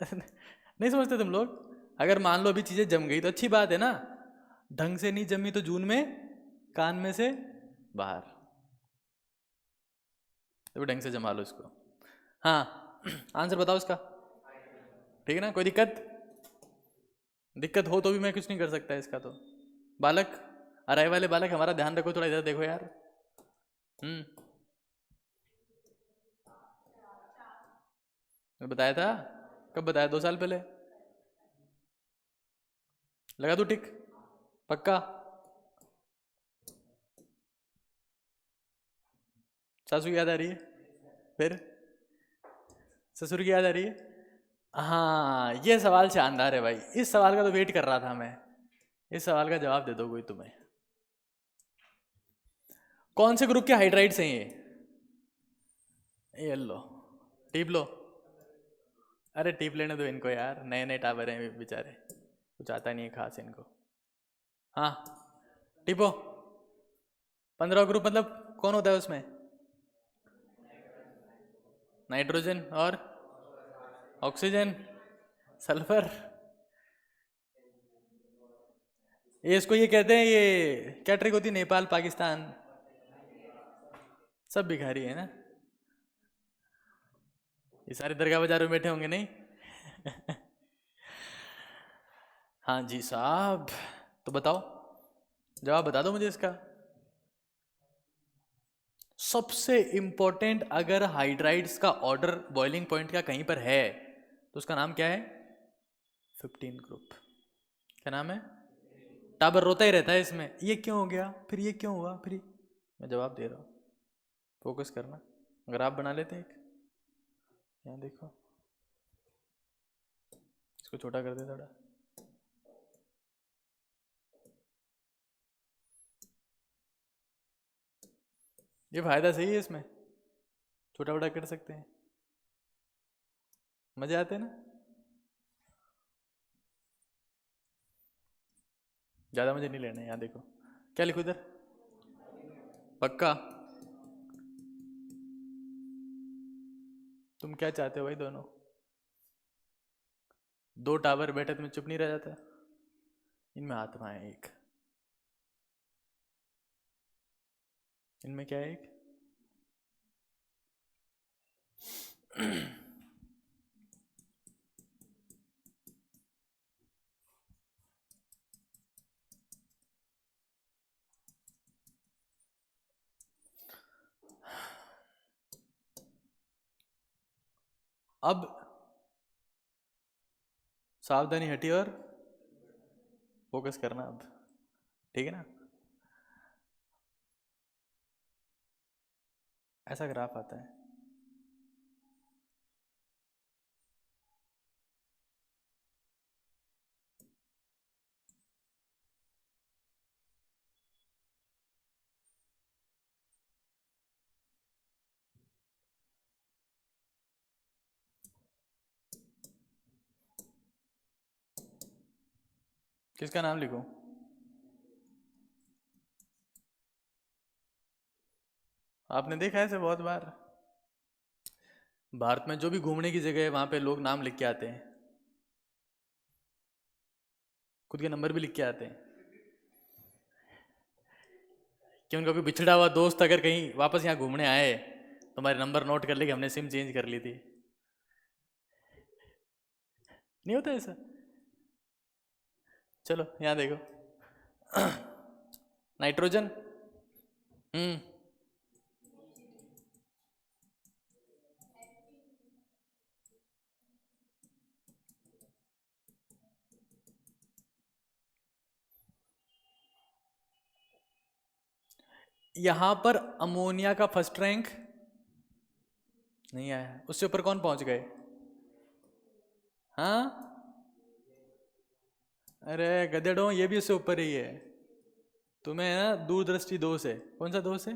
नहीं समझते तुम लोग? अगर मान लो अभी चीजें जम गई तो अच्छी बात है ना, ढंग से नहीं जमी तो जून में कान में से बाहर। तो ढंग से जमा लो इसको। हाँ आंसर बताओ इसका, ठीक है ना? कोई दिक्कत? दिक्कत हो तो भी मैं कुछ नहीं कर सकता इसका। तो बालक, अराय वाले बालक हमारा ध्यान रखो, थोड़ा इधर देखो यार। मैं बताया था। कब बताया? 2 साल पहले। लगा दो टिक? पक्का? सासू की याद आ रही है? फिर ससुर की याद आ रही है? हाँ ये सवाल शानदार है भाई, इस सवाल का तो वेट कर रहा था मैं। इस सवाल का जवाब दे दो कोई तुम्हें। कौन से ग्रुप के हाइड्राइड्स हैं ये लो, टीप लो। अरे टीप लेने दो इनको यार, नए नए टावर हैं बेचारे, कुछ आता नहीं है खास इनको। हाँ टीपो। 15 ग्रुप मतलब कौन होता है उसमें? नाइट्रोजन और ऑक्सीजन, सल्फर। ये इसको ये कहते हैं, ये क्या ट्रिक होती है? नेपाल पाकिस्तान सब भिखारी है ना, ये सारे दरगाह बाजारों में बैठे होंगे नहीं? हाँ जी साहब, तो बताओ, जवाब बता दो मुझे इसका। सबसे इंपॉर्टेंट, अगर हाइड्राइड्स का ऑर्डर बॉइलिंग पॉइंट का कहीं पर है तो उसका नाम क्या है? 15 ग्रुप। क्या नाम है? टाबर रोता ही रहता है इसमें, ये क्यों हो गया, फिर ये क्यों हुआ, फिर मैं जवाब दे रहा हूँ, फोकस करना। अगर आप बना लेते एक, यहाँ देखो, इसको छोटा कर दे थोड़ा। ये फायदा सही है इसमें, छोटा बड़ा कर सकते हैं, मजे आते हैं ना। ज़्यादा मुझे नहीं लेना, यहाँ देखो क्या लिखो इधर। पक्का? तुम क्या चाहते हो भाई दोनों? 2 टावर बैठे, तुम्हें चुप नहीं रह जाता? इनमें आत्मा है एक, इनमें क्या है एक? अब सावधानी हटी और फोकस करना अब, ठीक है ना? ऐसा ग्राफ आता है, किसका नाम लिखूं? आपने देखा है इसे बहुत बार, भारत में जो भी घूमने की जगह है वहां पे लोग नाम लिख के आते हैं। खुद के नंबर भी लिख के आते हैं कि उनका कोई बिछड़ा हुआ दोस्त अगर कहीं वापस यहाँ घूमने आए तो हमारे नंबर नोट कर ले कि हमने सिम चेंज कर ली थी। नहीं होता ऐसा? चलो यहाँ देखो नाइट्रोजन, यहां पर अमोनिया का फर्स्ट रैंक नहीं आया, उससे ऊपर कौन पहुंच गए? हाँ, अरे गधेड़ों, ये भी उससे ऊपर ही है। तुम्हें ना दूरदृष्टि दोष है। कौन सा दोष है?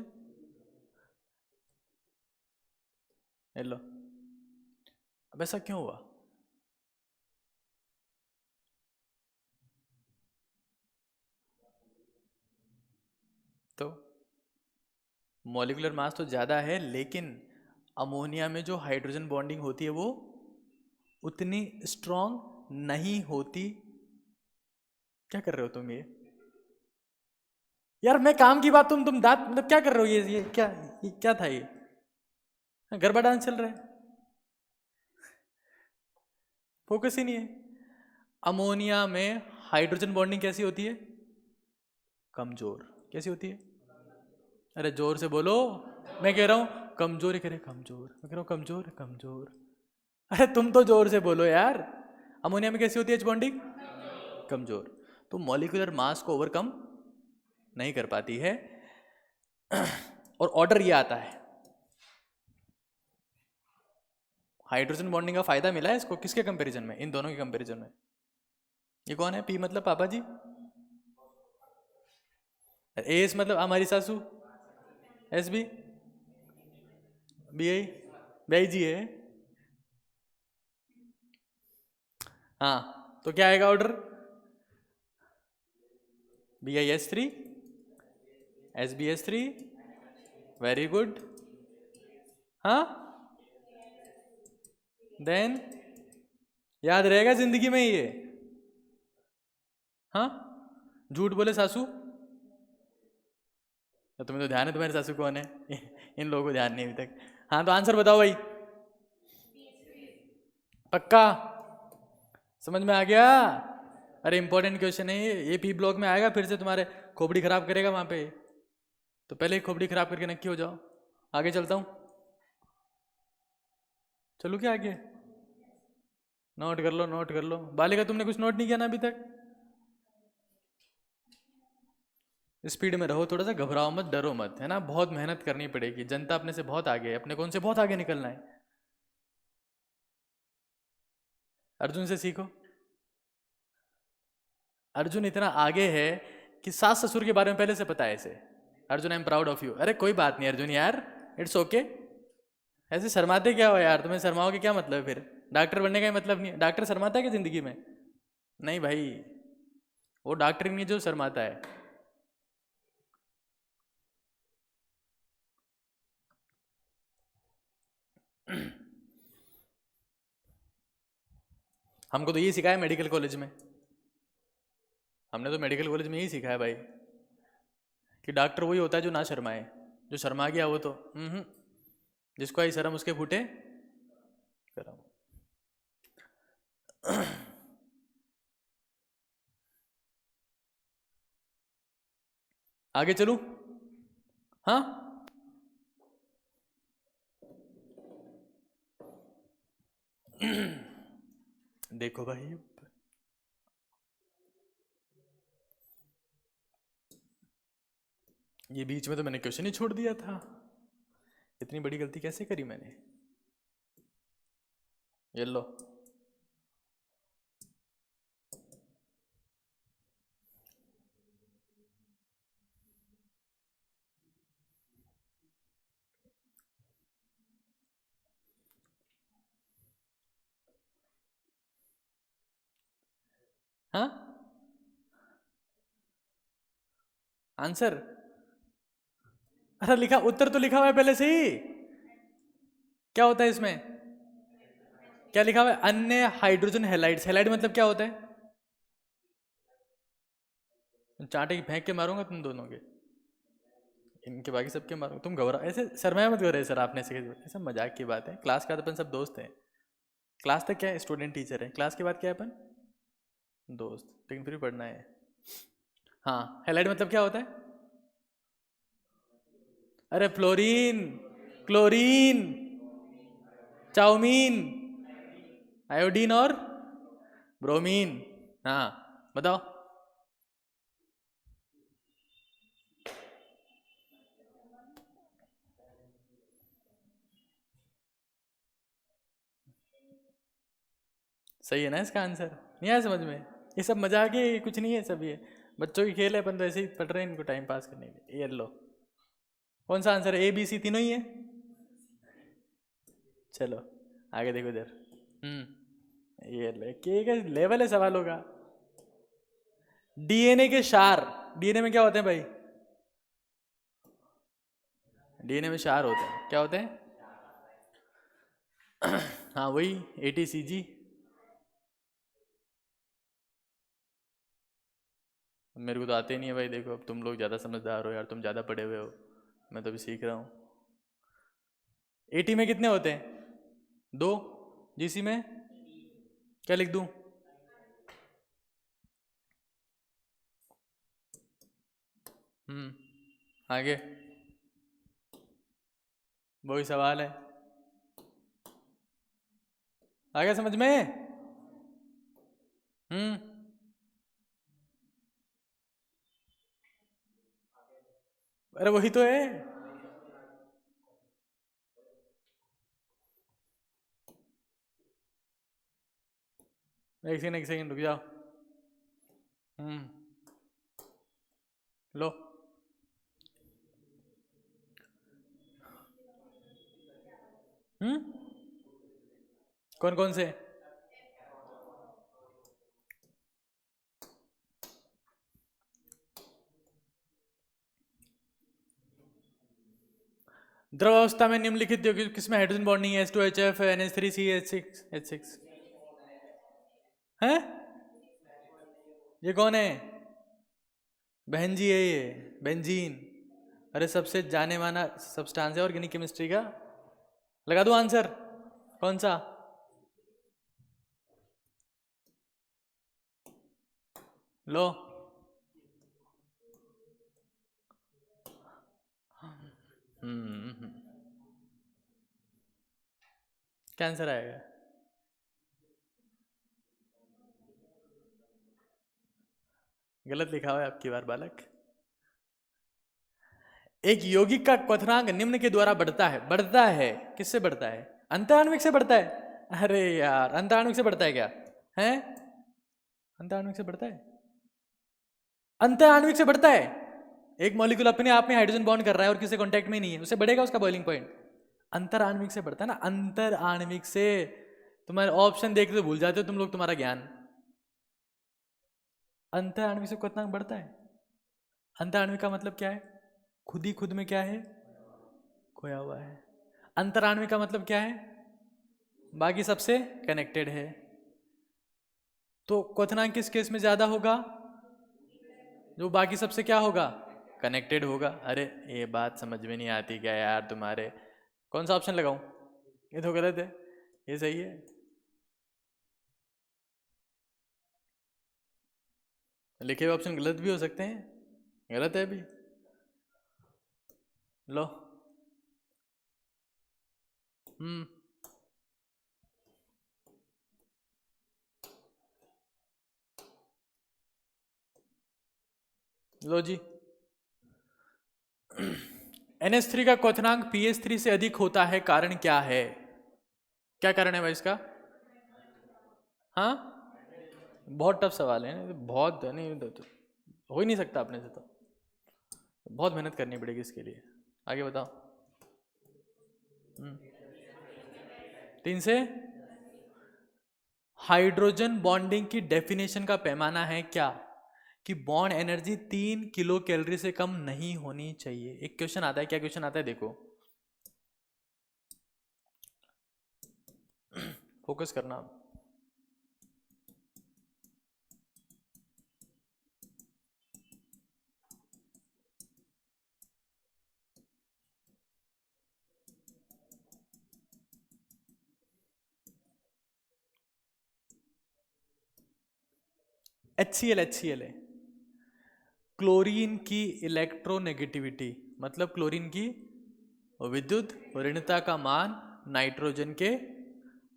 हेलो, अब ऐसा क्यों हुआ? तो मॉलिक्यूलर मास तो ज़्यादा है, लेकिन अमोनिया में जो हाइड्रोजन बॉन्डिंग होती है वो उतनी स्ट्रॉन्ग नहीं होती। क्या कर रहे हो तुम? यार मैं काम की बात, तुम दांत मतलब क्या कर रहे हो? ये क्या था? ये गरबा डांस चल रहा है, फोकस ही नहीं है। अमोनिया में हाइड्रोजन बॉन्डिंग कैसी होती है? कमजोर। कैसी होती है? अरे जोर से बोलो। मैं कह रहा हूं कमजोर ही, कह रहे कमजोर। मैं कह रहा हूं कमजोर कमजोर। अरे तुम तो जोर से बोलो यार। अमोनिया में कैसी होती है एच बॉन्डिंग? कमजोर। तो मॉलिक्यूलर मास को ओवरकम नहीं कर पाती है। और ऑर्डर ये आता है। हाइड्रोजन बॉन्डिंग का फायदा मिला है इसको किसके कंपैरिजन में? इन दोनों के कंपैरिजन में। ये कौन है? पी मतलब पापा जी, एस मतलब हमारी सासू, एस बी बी आई भाई जी है। हाँ, तो क्या आएगा order? B I S 3, S B S 3, very good. हाँ, देन याद रहेगा जिंदगी में ये। हाँ, झूठ बोले सासू। तो तुम्हें तो ध्यान है तुम्हारी सासू कौन है। इन लोगों को ध्यान नहीं अभी तक। हाँ, तो आंसर बताओ भाई। पक्का समझ में आ गया? अरे इंपॉर्टेंट क्वेश्चन है ये पी ब्लॉक में आएगा, फिर से तुम्हारे खोपड़ी खराब करेगा वहां पे। तो पहले ही खोपड़ी खराब करके नक्की हो जाओ। आगे चलता हूं, चलो क्या आगे? नोट कर लो, नोट कर लो। बालिका तुमने कुछ नोट नहीं किया ना अभी तक? स्पीड में रहो, थोड़ा सा घबराओ मत, डरो मत, है ना? बहुत मेहनत करनी पड़ेगी। जनता अपने से बहुत आगे है, अपने को उनसे बहुत आगे निकलना है। अर्जुन से सीखो। अर्जुन इतना आगे है कि सास ससुर के बारे में पहले से पता है इसे। Arjun I am proud of you. अरे कोई बात नहीं अर्जुन यार, इट्स ओके। ऐसे शर्माते क्या हो यार? तुम्हें शर्माओ के क्या मतलब? फिर डॉक्टर बनने का ही मतलब नहीं है। डॉक्टर शर्माता है क्या जिंदगी में? नहीं भाई, वो डॉक्टर नहीं जो शर्माता है। हमको तो यही सिखाया मेडिकल कॉलेज में। हमने तो मेडिकल कॉलेज में यही सीखा है भाई कि डॉक्टर वही होता है जो ना शर्माए। जो शर्मा गया वो तो जिसको आई शर्म उसके फूटे करम। आगे चलूं? हाँ, देखो भाई, ये बीच में तो मैंने क्वेश्चन ही छोड़ दिया था। इतनी बड़ी गलती कैसे करी मैंने? ये लो, हाँ आंसर। अरे लिखा, उत्तर तो लिखा हुआ है पहले से ही। क्या होता है इसमें? क्या लिखा हुआ है? अन्य हाइड्रोजन हैलाइड्स। हैलाइड मतलब क्या होता है? चांटे की फेंक के मारूंगा तुम दोनों के, इनके बाकी सबके मारूंगा। तुम घबरा ऐसे शर्माया मत करे सर, आपने ऐसे मजाक की बात है, क्लास का अपन सब दोस्त हैं। क्लास तक क्या है, स्टूडेंट टीचर है, क्लास के बाद क्या है अपन दोस्त, लेकिन फिर भी पढ़ना है। हाँ, हेलाइड मतलब क्या होता है? अरे फ्लोरीन, क्लोरीन, चाउमीन, आयोडीन और ब्रोमीन। हाँ बताओ। सही है ना इसका आंसर? नहीं आया समझ में? ये सब मजाक है, ये कुछ नहीं है, सब ये बच्चों की खेल है, अपन तो ऐसे ही पढ़ रहे हैं इनको टाइम पास करने के लिए। ये लो, कौन सा आंसर है? ए बी सी तीनों ही है। चलो आगे देखो इधर। ये के का लेवल है सवालों का। डीएनए के क्षार, डीएनए में क्या होते हैं भाई? डीएनए में क्षार होते हैं, क्या होते हैं? हाँ वही एटीसीजी। मेरे को तो आते ही नहीं है भाई, देखो अब तुम लोग ज़्यादा समझदार हो यार, तुम ज़्यादा पढ़े हुए हो, मैं तो अभी सीख रहा हूँ। एटी में कितने होते हैं? 2। जीसी में क्या लिख दूँ? आगे वही सवाल है, आ गया समझ में? हम्म अरे वही तो है। एक सेकंड रुक जाओ। हम्म लो, कौन कौन से? द्रव अवस्था में निम्नलिखित किसमें हाइड्रोजन बॉन्ड नहीं है? H2HF, NH3CH6, H6 है। ये कौन है? बहन जी है ये, बेंजीन। अरे सबसे जाने माना सब्सटेंस है ऑर्गेनिक केमिस्ट्री का। लगा दो आंसर, कौन सा? लो, क्या आंसर आएगा? गलत लिखा हुआ है आपकी बार बालक। एक यौगिक का क्वथनांक निम्न के द्वारा बढ़ता है। बढ़ता है किससे बढ़ता है? अंतःआण्विक से बढ़ता है। अरे यार अंतःआण्विक से बढ़ता है क्या? है अंतःआण्विक से बढ़ता है? अंतःआण्विक से बढ़ता है। एक मॉलिक्यूल अपने आप में हाइड्रोजन बॉन्ड कर रहा है और किसी कांटेक्ट में नहीं है, उससे बढ़ेगा उसका बॉइलिंग पॉइंट? अंतर आणविक से बढ़ता है ना, अंतर आणविक से। तुम्हारे ऑप्शन देख के भूल जाते हो तुम लोग, तुम्हारा ज्ञान। अंतर आणविक से क्वथनांक बढ़ता है। अंतर आणविक का मतलब क्या है? खुद ही खुद में क्या है? खोया हुआ है। अंतर आणविक का मतलब क्या है? बाकी सबसे कनेक्टेड है। तो क्वथनांक किस केस में ज्यादा होगा? जो बाकी सबसे क्या होगा? कनेक्टेड होगा। अरे ये बात समझ में नहीं आती क्या यार तुम्हारे? कौन सा ऑप्शन लगाऊं? ये तो गलत है, ये सही है। लिखे हुए ऑप्शन गलत भी हो सकते हैं, गलत है भी। लो, हम्म लो जी। NH3 का क्वथनांक pH3 से अधिक होता है, कारण क्या है? क्या कारण है भाई इसका? हाँ, बहुत टफ सवाल है ना, बहुत नहीं तो हो ही नहीं सकता अपने से, तो बहुत मेहनत करनी पड़ेगी इसके लिए। आगे बताओ। 3 से हाइड्रोजन बॉन्डिंग की डेफिनेशन का पैमाना है क्या? कि बॉन्ड एनर्जी 3 किलो कैलोरी से कम नहीं होनी चाहिए। एक क्वेश्चन आता है, क्या क्वेश्चन आता है देखो, फोकस करना। HCl है। क्लोरीन की इलेक्ट्रोनेगेटिविटी मतलब क्लोरीन की विद्युत ऋणता का मान नाइट्रोजन के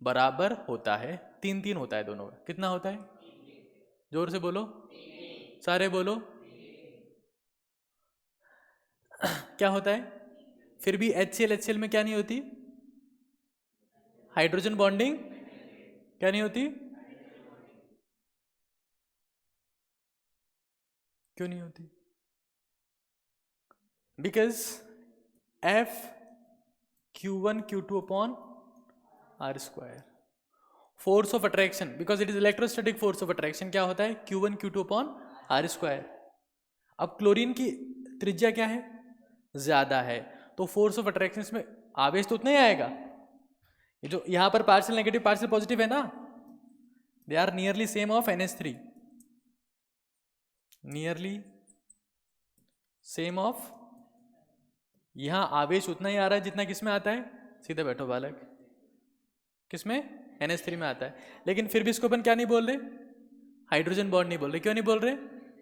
बराबर होता है। 3-3 होता है दोनों का। कितना होता है? जोर से बोलो, सारे बोलो। क्या होता है? फिर भी HCl में क्या नहीं होती? हाइड्रोजन बॉन्डिंग क्या नहीं होती? क्यों नहीं होती? Because F(Q1 Q2 upon R square) force of attraction, because it is electrostatic force of attraction क्या होता है? Q1 Q2 upon R square. अब क्लोरीन की त्रिज्या क्या है? ज्यादा है, तो फोर्स ऑफ अट्रैक्शन में आवेश तो उतना ही आएगा। ये जो यहां पर पार्शियल नेगेटिव पार्शियल पॉजिटिव है ना, they are nearly same of NH3, nearly same of. यहां आवेश उतना ही आ रहा है जितना किसमें आता है? सीधे बैठो बालक, किसमें? NH3 में आता है। लेकिन फिर भी इसको अपन क्या नहीं बोल रहे? हाइड्रोजन बॉन्ड नहीं बोल रहे। क्यों नहीं बोल रहे?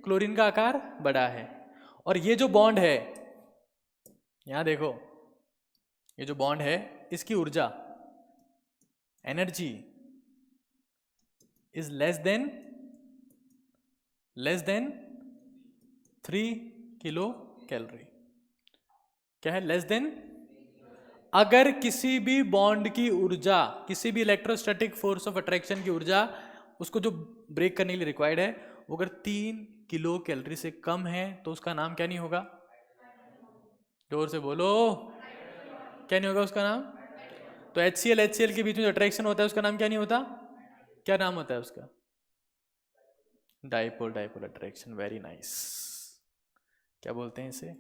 क्लोरीन का आकार बड़ा है। और ये जो बॉन्ड है, यहां देखो, ये जो बॉन्ड है इसकी ऊर्जा energy is less than 3 kilo calorie. क्या है? Less than. अगर किसी भी बॉन्ड की ऊर्जा, किसी भी इलेक्ट्रोस्टैटिक फोर्स ऑफ अट्रैक्शन की ऊर्जा, उसको जो ब्रेक करने के लिए रिक्वायर्ड है, वो अगर 3 किलो कैलोरी से कम है तो उसका नाम क्या नहीं होगा? जोर से बोलो, क्या नहीं होगा उसका नाम? तो HCl के बीच में जो अट्रैक्शन होता है उसका नाम क्या नहीं होता? क्या नाम होता है उसका? Dipole attraction. Very nice. क्या बोलते हैं इसे?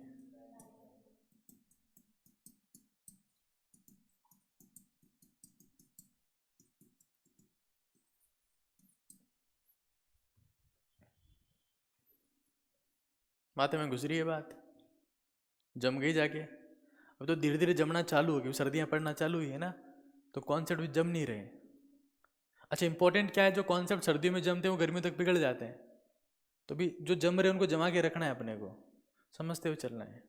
बातें में घुस रही है बात, जम गई जाके। अब तो धीरे धीरे जमना चालू हो गई, सर्दियां पड़ना चालू हुई है ना, तो कॉन्सेप्ट भी जम नहीं रहे। अच्छा, इंपॉर्टेंट क्या है? जो कॉन्सेप्ट सर्दियों में जमते हैं वो गर्मियों तक पिघल जाते हैं। तो भी जो जम रहे हैं उनको जमा के रखना है, अपने को समझते हुए चलना है।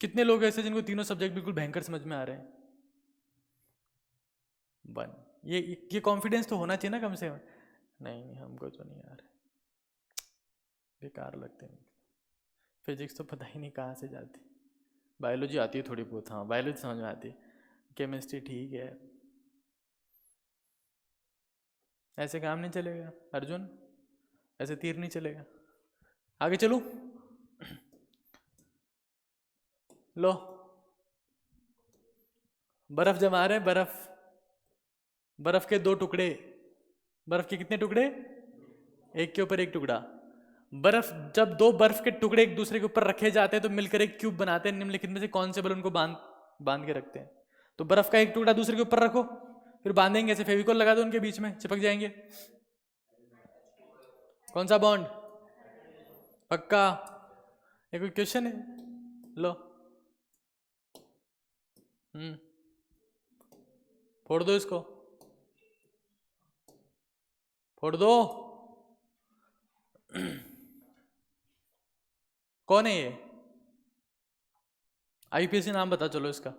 कितने लोग ऐसे जिनको तीनों सब्जेक्ट बिल्कुल भयंकर समझ में आ रहे हैं? वन। ये कॉन्फिडेंस तो होना चाहिए ना कम से कम। नहीं हमको तो नहीं आ रहा, बेकार लगते हैं। फिजिक्स तो पता ही नहीं कहाँ से जाती। बायोलॉजी आती है थोड़ी बहुत, हाँ बायोलॉजी समझ में आती है। केमिस्ट्री ठीक है। ऐसे काम नहीं चलेगा अर्जुन, ऐसे तीर नहीं चलेगा। आगे चलो। लो, बर्फ जमा रहे हैं। बर्फ के 2 टुकड़े। बर्फ के कितने टुकड़े? एक के ऊपर एक टुकड़ा। बर्फ, जब 2 बर्फ के टुकड़े एक दूसरे के ऊपर रखे जाते हैं तो मिलकर एक क्यूब बनाते हैं। निम्नलिखित में से कौन से बल उनको बांध के रखते हैं? तो बर्फ का एक टुकड़ा दूसरे के ऊपर रखो, फिर बांधेंगे ऐसे, फेविकोल लगा दो उनके बीच में, चिपक जाएंगे। कौन सा बॉन्ड? पक्का? ये कोई क्वेश्चन है? लो, फोड़ दो इसको, फोड़ दो। कौन है ये? IPSC नाम बता चलो इसका।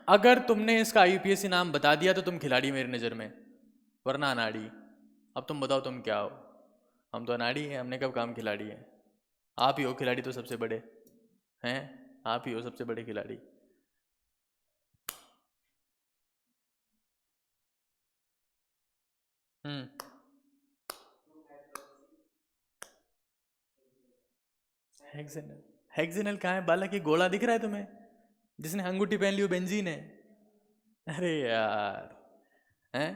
अगर तुमने इसका IPSC नाम बता दिया तो तुम खिलाड़ी मेरी नज़र में, वरना अनाड़ी। अब तुम बताओ तुम क्या हो? हम तो अनाड़ी हैं, हमने कब काम खिलाड़ी है? आप ही हो खिलाड़ी तो सबसे बड़े हैं, आप ही हो सबसे बड़े खिलाड़ी। हेक्सेनल। हेक्सेनल कहाँ है बालक? ये गोला दिख रहा है तुम्हें जिसने अंगूठी पहन ली? वो बेंजीन है। अरे यार, हैं?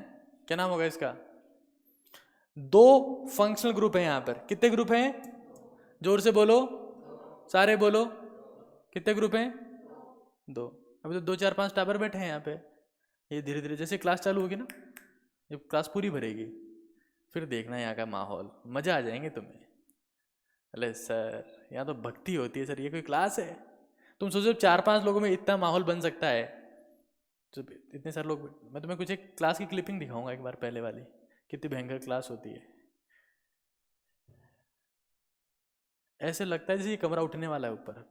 क्या नाम होगा इसका? 2 फंक्शनल ग्रुप है यहाँ पर। कितने ग्रुप हैं? जोर से बोलो, सारे बोलो। कितने ग्रुप हैं? 2। अभी तो 2 4 5 टावर बैठे हैं यहाँ पे। ये धीरे धीरे जैसे क्लास चालू होगी ना, ये क्लास पूरी भरेगी, फिर देखना यहाँ का माहौल, मजा आ जाएंगे तुम्हें। अरे सर, यहाँ तो भक्ति होती है सर, ये कोई क्लास है? तुम सोचो 4-5 लोगों में इतना माहौल बन सकता है, तो इतने सारे लोग। मैं तुम्हें कुछ एक क्लास की क्लिपिंग दिखाऊंगा एक बार, पहले वाली, कितनी भयंकर क्लास होती है। ऐसे लगता है जैसे ये कमरा उठने वाला है ऊपर।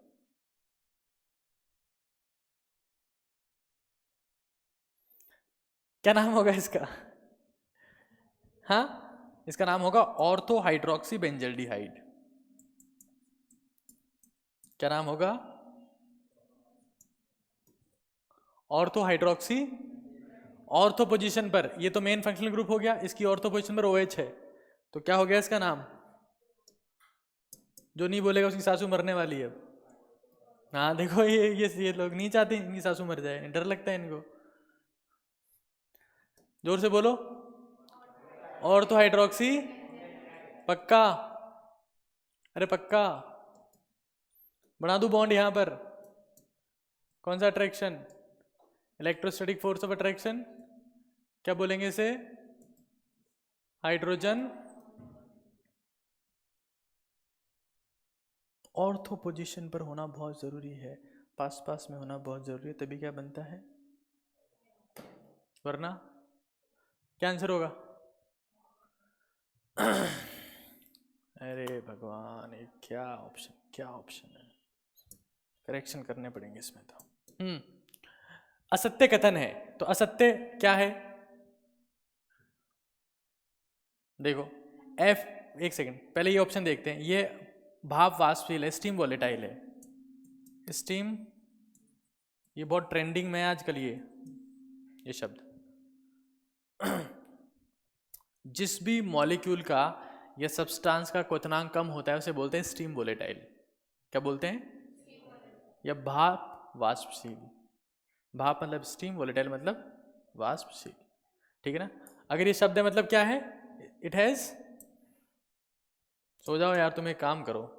क्या नाम होगा इसका? हाँ, इसका नाम होगा ऑर्थो हाइड्रोक्सी बेंजल्डिहाइड। क्या नाम होगा? Ortho hydroxy. ऑर्थो पोजीशन पर, ये तो मेन फंक्शनल ग्रुप हो गया, इसकी ऑर्थो पोजीशन पर OH है, तो क्या हो गया इसका नाम? जो नहीं बोलेगा उसकी सासू मरने वाली है। हाँ देखो, ये लोग नहीं चाहते इनकी सासू मर जाए, डर लगता है इनको। जोर से बोलो, ऑर्थो हाइड्रोक्सी। पक्का? अरे पक्का? बना दूं बॉन्ड यहां पर? कौन सा attraction? Electrostatic force of attraction. क्या बोलेंगे इसे? हाइड्रोजन ऑर्थो पोजीशन पर होना बहुत जरूरी है, पास पास में होना बहुत जरूरी है, तभी क्या बनता है, वरना क्या आंसर होगा? अरे भगवान, ये क्या ऑप्शन है, करेक्शन करने पड़ेंगे इसमें तो। असत्य कथन है, तो असत्य क्या है? देखो एक सेकंड पहले ये ऑप्शन देखते हैं। ये भाप वाष्पशील है, स्टीम वोलेटाइल है। स्टीम, ये बहुत ट्रेंडिंग में है आजकल ये शब्द। जिस भी मॉलिक्यूल का या सब्सटेंस का क्वथनांक कम होता है उसे बोलते हैं स्टीम वोलेटाइल। क्या बोलते हैं? या भाप वाष्पशील। भाप मतलब स्टीम, वोलेटाइल मतलब वाष्पशील, ठीक है ना। अगर ये शब्द है मतलब क्या है? इट हैज, सो जाओ यार, तुम एक काम करो,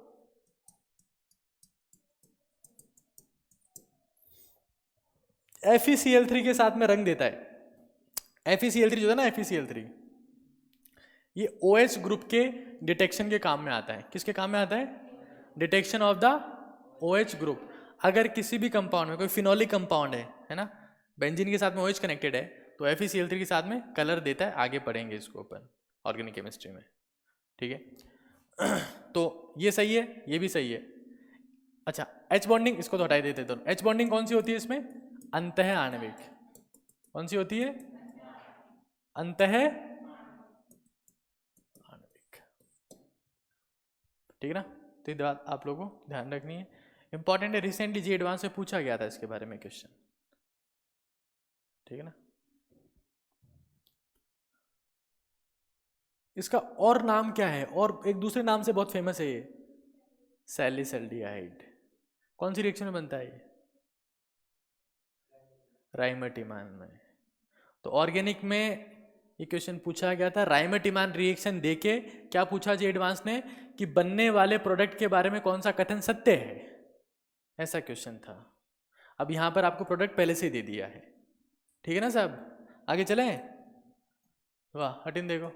FeCl3 के साथ में रंग देता है। FeCl3 जो है ना, FeCl3 ये OH ग्रुप के डिटेक्शन के काम में आता है। किसके काम में आता है? Detection of the OH group. अगर किसी भी कंपाउंड में कोई फिनोलिक कंपाउंड है ना, बेंजीन के साथ में OH कनेक्टेड है, तो FeCl3 के साथ में कलर देता है। आगे पढ़ेंगे इसको अपन ऑर्गेनिक केमिस्ट्री में, ठीक है। तो ये सही है, ये भी सही है। अच्छा, H बॉन्डिंग इसको तो हटाई देते दोनों। H बॉन्डिंग कौन सी होती है इसमें? अंतः आणविक। कौन सी होती है? अंतः आणविक, ठीक है ना। तो ये बात आप लोगों को ध्यान रखनी है, इंपॉर्टेंट है। रिसेंटली जी एडवांस में पूछा गया था इसके बारे में क्वेश्चन, ठीक है ना। इसका और नाम क्या है? और एक दूसरे नाम से बहुत फेमस है ये, सैलिसल्डिहाइड। कौन सी रिएक्शन में बनता है ये? राइमटिमान में। तो ऑर्गेनिक में ये क्वेश्चन पूछा गया था। राइमटिमान रिएक्शन देके क्या पूछा जी एडवांस ने, कि बनने वाले प्रोडक्ट के बारे में कौन सा कथन सत्य है, ऐसा क्वेश्चन था। अब यहां पर आपको प्रोडक्ट पहले से ही दे दिया है, ठीक है ना साहब। आगे चलें? वाह, हटिन देखो,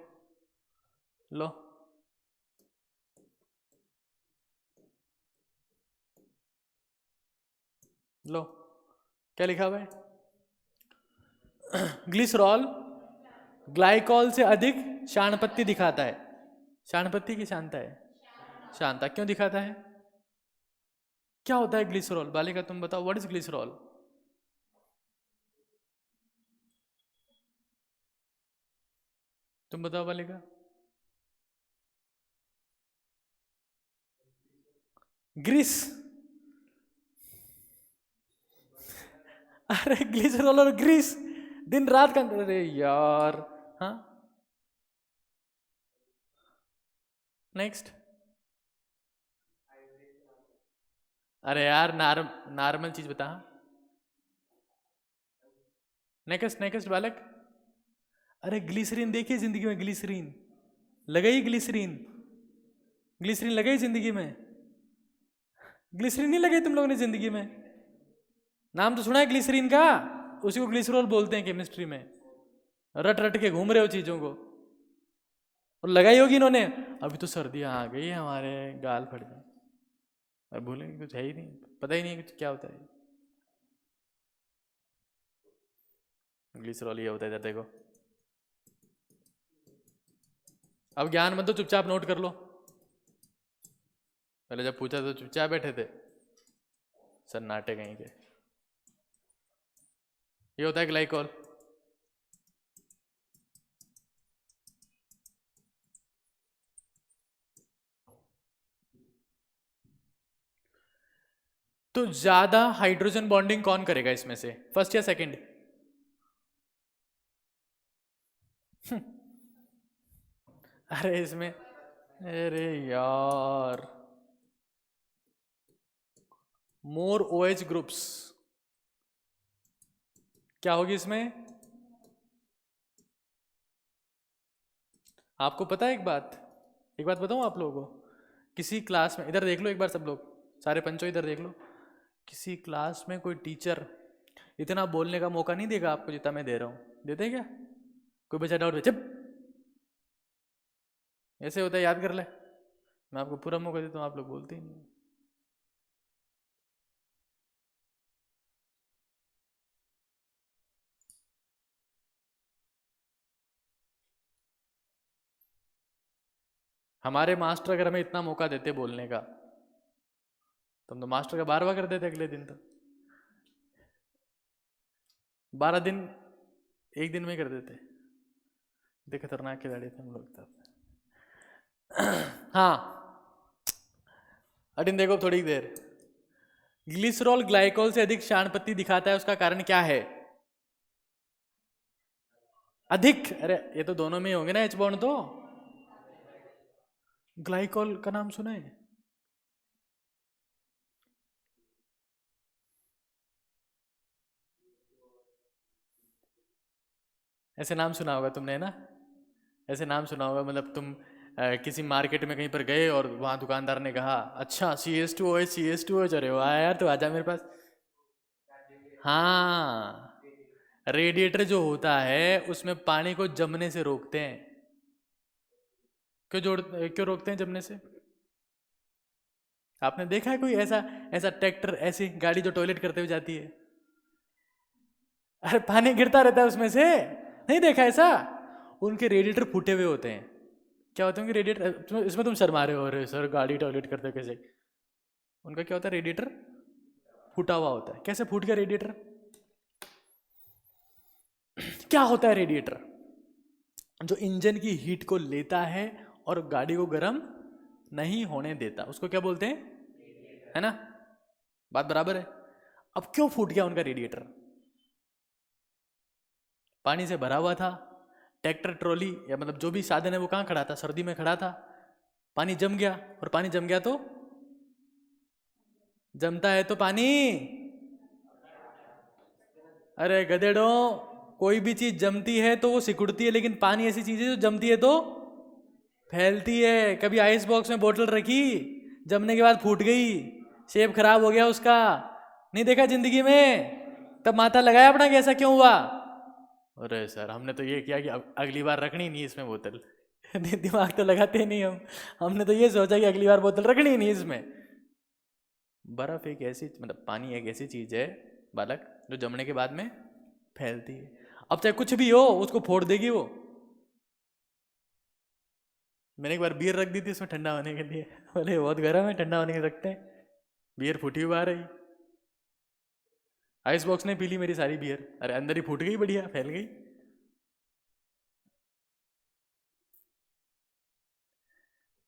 लो लो, क्या लिखा हुआ है? ग्लिसरॉल ग्लाइकॉल से अधिक शांतपत्ति दिखाता है। शांतपत्ति की शांता है? शांता। क्यों दिखाता है? क्या होता है ग्लिसरॉल? बालिका तुम बताओ, व्हाट इज ग्लिसरॉल? तुम बताओ बालिका। ग्रीस। अरे ग्लिसरॉल और ग्रीस दिन रात का, अरे यार। हाँ, नेक्स्ट। अरे यार, नॉर्मल चीज बता। नेक्स्ट नेक्स्ट बालक। अरे ग्लिसरीन देखिए जिंदगी में, ग्लिसरीन लगाई, ग्लिसरीन ग्लिसरीन लगाई जिंदगी में? ग्लिसरीन नहीं लगाई तुम लोगों ने जिंदगी में? नाम तो सुना है ग्लिसरीन का, उसी को ग्लिसरॉल बोलते हैं केमिस्ट्री में। रट रट के घूम रहे हो चीजों को, और लगाई होगी इन्होंने। अभी तो सर्दियां आ गई, हमारे गाल फट गए। और भूलेंगे कुछ है ही नहीं, पता ही नहीं है कुछ क्या होता है। ग्लिसरॉल ये होता है, इधर देखो। अब ज्ञान मत दो, चुपचाप नोट कर लो। पहले जब पूछा तो चुपचाप बैठे थे, सन्नाटे कहीं के। ये होता है ग्लाइकोल। तो ज्यादा हाइड्रोजन बॉन्डिंग कौन करेगा इसमें से, फर्स्ट या सेकंड? अरे इसमें, अरे यार, मोर OH ग्रुप्स। क्या होगी इसमें? आपको पता है एक बात बताऊं आप लोगों को। किसी क्लास में, इधर देख लो एक बार सब लोग, सारे पंचों इधर देख लो। किसी क्लास में कोई टीचर इतना बोलने का मौका नहीं देगा आपको जितना मैं दे रहा हूं। देते क्या? कोई बच्चा डाउट में चुप, ऐसे होता है, याद कर ले। मैं आपको पूरा मौका देता हूँ, आप लोग बोलते ही नहीं। हमारे मास्टर अगर हमें इतना मौका देते बोलने का, तो हम तो मास्टर का 12वां कर देते अगले दिन। तो 12 दिन एक दिन में कर देते। इतने खतरनाक खिलाड़ी थे हम लोग तब। हाँ अटिन देखो थोड़ी देर। ग्लिसरॉल ग्लाइकोल से अधिक क्षारपत्ति दिखाता है, उसका कारण क्या है? अधिक, अरे ये तो दोनों में ही होंगे ना H बॉन्ड। तो ग्लाइकोल का नाम सुना है? ऐसे नाम सुना होगा तुमने, है ना? ऐसे नाम सुना होगा, मतलब तुम किसी मार्केट में कहीं पर गए और वहां दुकानदार ने कहा अच्छा CH2OH CH2OH, अरे वाह यार तो आजा मेरे पास। हाँ, रेडिएटर जो होता है उसमें पानी को जमने से रोकते हैं। क्यों रोकते हैं जमने से? आपने देखा है कोई ऐसा ऐसा ट्रैक्टर, ऐसी गाड़ी जो टॉयलेट करते हुए जाती है? अरे पानी गिरता रहता है उसमें से, नहीं देखा ऐसा? उनके रेडिएटर फूटे हुए होते हैं। क्या होते हैं उनके रेडिएटर? इसमें तुम शर्मा रहे हो, अरे सर गाड़ी टॉयलेट करते हो कैसे? उनका क्या होता है, रेडिएटर फूटा हुआ होता है। कैसे फूट गया रेडिएटर? क्या होता है रेडिएटर? जो इंजन की हीट को लेता है और गाड़ी को गर्म नहीं होने देता, उसको क्या बोलते हैं? है ना? बात बराबर है। अब क्यों फूट गया उनका रेडिएटर? पानी से भरा हुआ था, ट्रैक्टर ट्रॉली या मतलब जो भी साधन है वो कहाँ खड़ा था? सर्दी में खड़ा था। पानी जम गया, और पानी जम गया तो जमता है तो पानी, अरे गधेड़ो, कोई भी चीज जमती है तो वो सिकुड़ती है, लेकिन पानी ऐसी चीज है जो जमती है तो फैलती है। कभी आइस बॉक्स में बोतल रखी, जमने के बाद फूट गई, शेप खराब हो गया उसका, नहीं देखा जिंदगी में? तब माथा लगाया अपना कि ऐसा क्यों हुआ? अरे सर हमने तो ये किया कि अगली बार रखनी नहीं इसमें बोतल। दिमाग तो लगाते नहीं हम। हमने तो ये सोचा कि अगली बार बोतल रखनी नहीं इसमें। बर्फ एक ऐसी, मतलब पानी एक ऐसी चीज है बालक, जो जमने के बाद में फैलती है। अब चाहे कुछ भी हो उसको फोड़ देगी वो। मैंने एक बार बियर रख दी थी उसमें ठंडा होने के लिए, बोले बहुत गर्म है, ठंडा होने के लिए रखते हैं। बियर फूटी हुई आ रही, आइस बॉक्स ने पी ली मेरी सारी बियर, अरे अंदर ही फूट गई, बढ़िया फैल गई।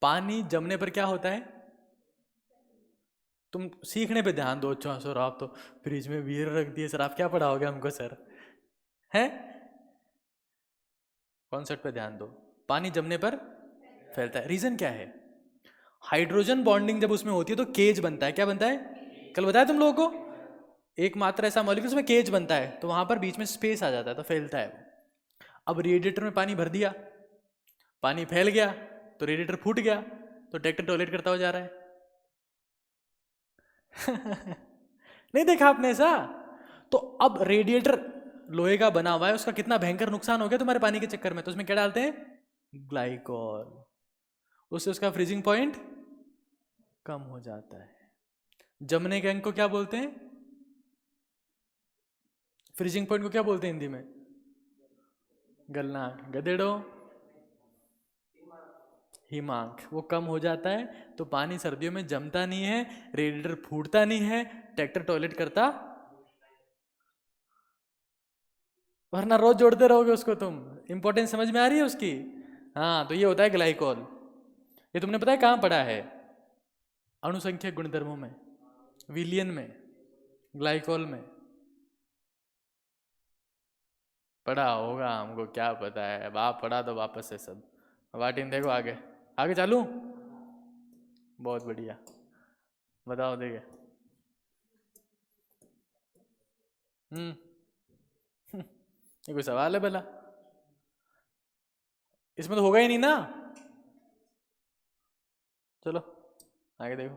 पानी जमने पर क्या होता है? तुम सीखने पे ध्यान दो। अच्छा सर आप तो फ्रिज में बियर रख दिए, सर आप क्या पढ़ाओगे हमको सर? हैं? कॉन्सेप्ट पे ध्यान दो। पानी जमने पर फैलता है, रीजन क्या है? हाइड्रोजन बॉन्डिंग जब उसमें होती है तो केज बनता है। क्या बनता है? कल बताया तुम लोगों को, एक मात्र ऐसा मॉलिक्यूल उसमें केज बनता है, तो वहां पर बीच में स्पेस आ जाता है तो फैलता है वो। अब रेडिएटर में पानी भर दिया, पानी फैल गया, तो रेडिएटर फूट गया, तो ट्रैक्टर टॉयलेट करता हुआ जा रहा है। नहीं देखा आपने ऐसा? तो अब रेडिएटर लोहे का बना हुआ है, उसका कितना भयंकर नुकसान हो गया तुम्हारे पानी के चक्कर में। तो उसमें क्या डालते हैं? ग्लाइकोल। उससे उसका फ्रीजिंग पॉइंट कम हो जाता है। जमने के अंग को क्या बोलते हैं? फ्रीजिंग पॉइंट को क्या बोलते हैं हिंदी में? गलनांक। गधेड़ो? हिमांक। वो कम हो जाता है तो पानी सर्दियों में जमता नहीं है, रेडिएटर फूटता नहीं है, ट्रैक्टर टॉयलेट करता, वरना रोज जोड़ते रहोगे उसको तुम। इंपॉर्टेंस समझ में आ रही है उसकी? हाँ, तो ये होता है ग्लाइकोल। ये तुमने पता है कहाँ पढ़ा है? अणुसंख्यक गुणधर्मों में, विलियन में, ग्लाइकोल में पढ़ा होगा, हमको क्या पता है। अब आप पढ़ा दो वापस से सब। वाटिन देखो आगे, आगे चालू। बहुत बढ़िया, बताओ देखे। ये कोई सवाल है भला? इसमें तो होगा ही नहीं ना। चलो आगे देखो।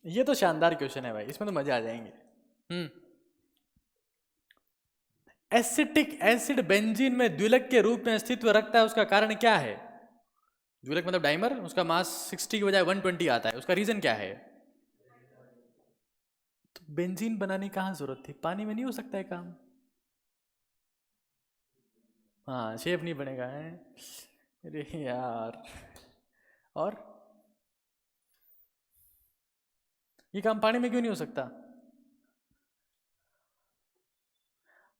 ये तो शानदार क्वेश्चन है भाई, इसमें तो मजे आ जाएंगे। एसिटिक एसिड बेंजीन में द्विलक के रूप में अस्तित्व रखता है, उसका कारण क्या है? द्विलक मतलब डाइमर, उसका मास 60 की बजाय 120 आता है, उसका रीजन क्या है? तो बेंजीन बनाने की कहाँ जरूरत थी? पानी में नहीं हो सकता है काम। हाँ, शेप नहीं बनेगा है। अरे यार, और ये काम पानी में क्यों नहीं हो सकता?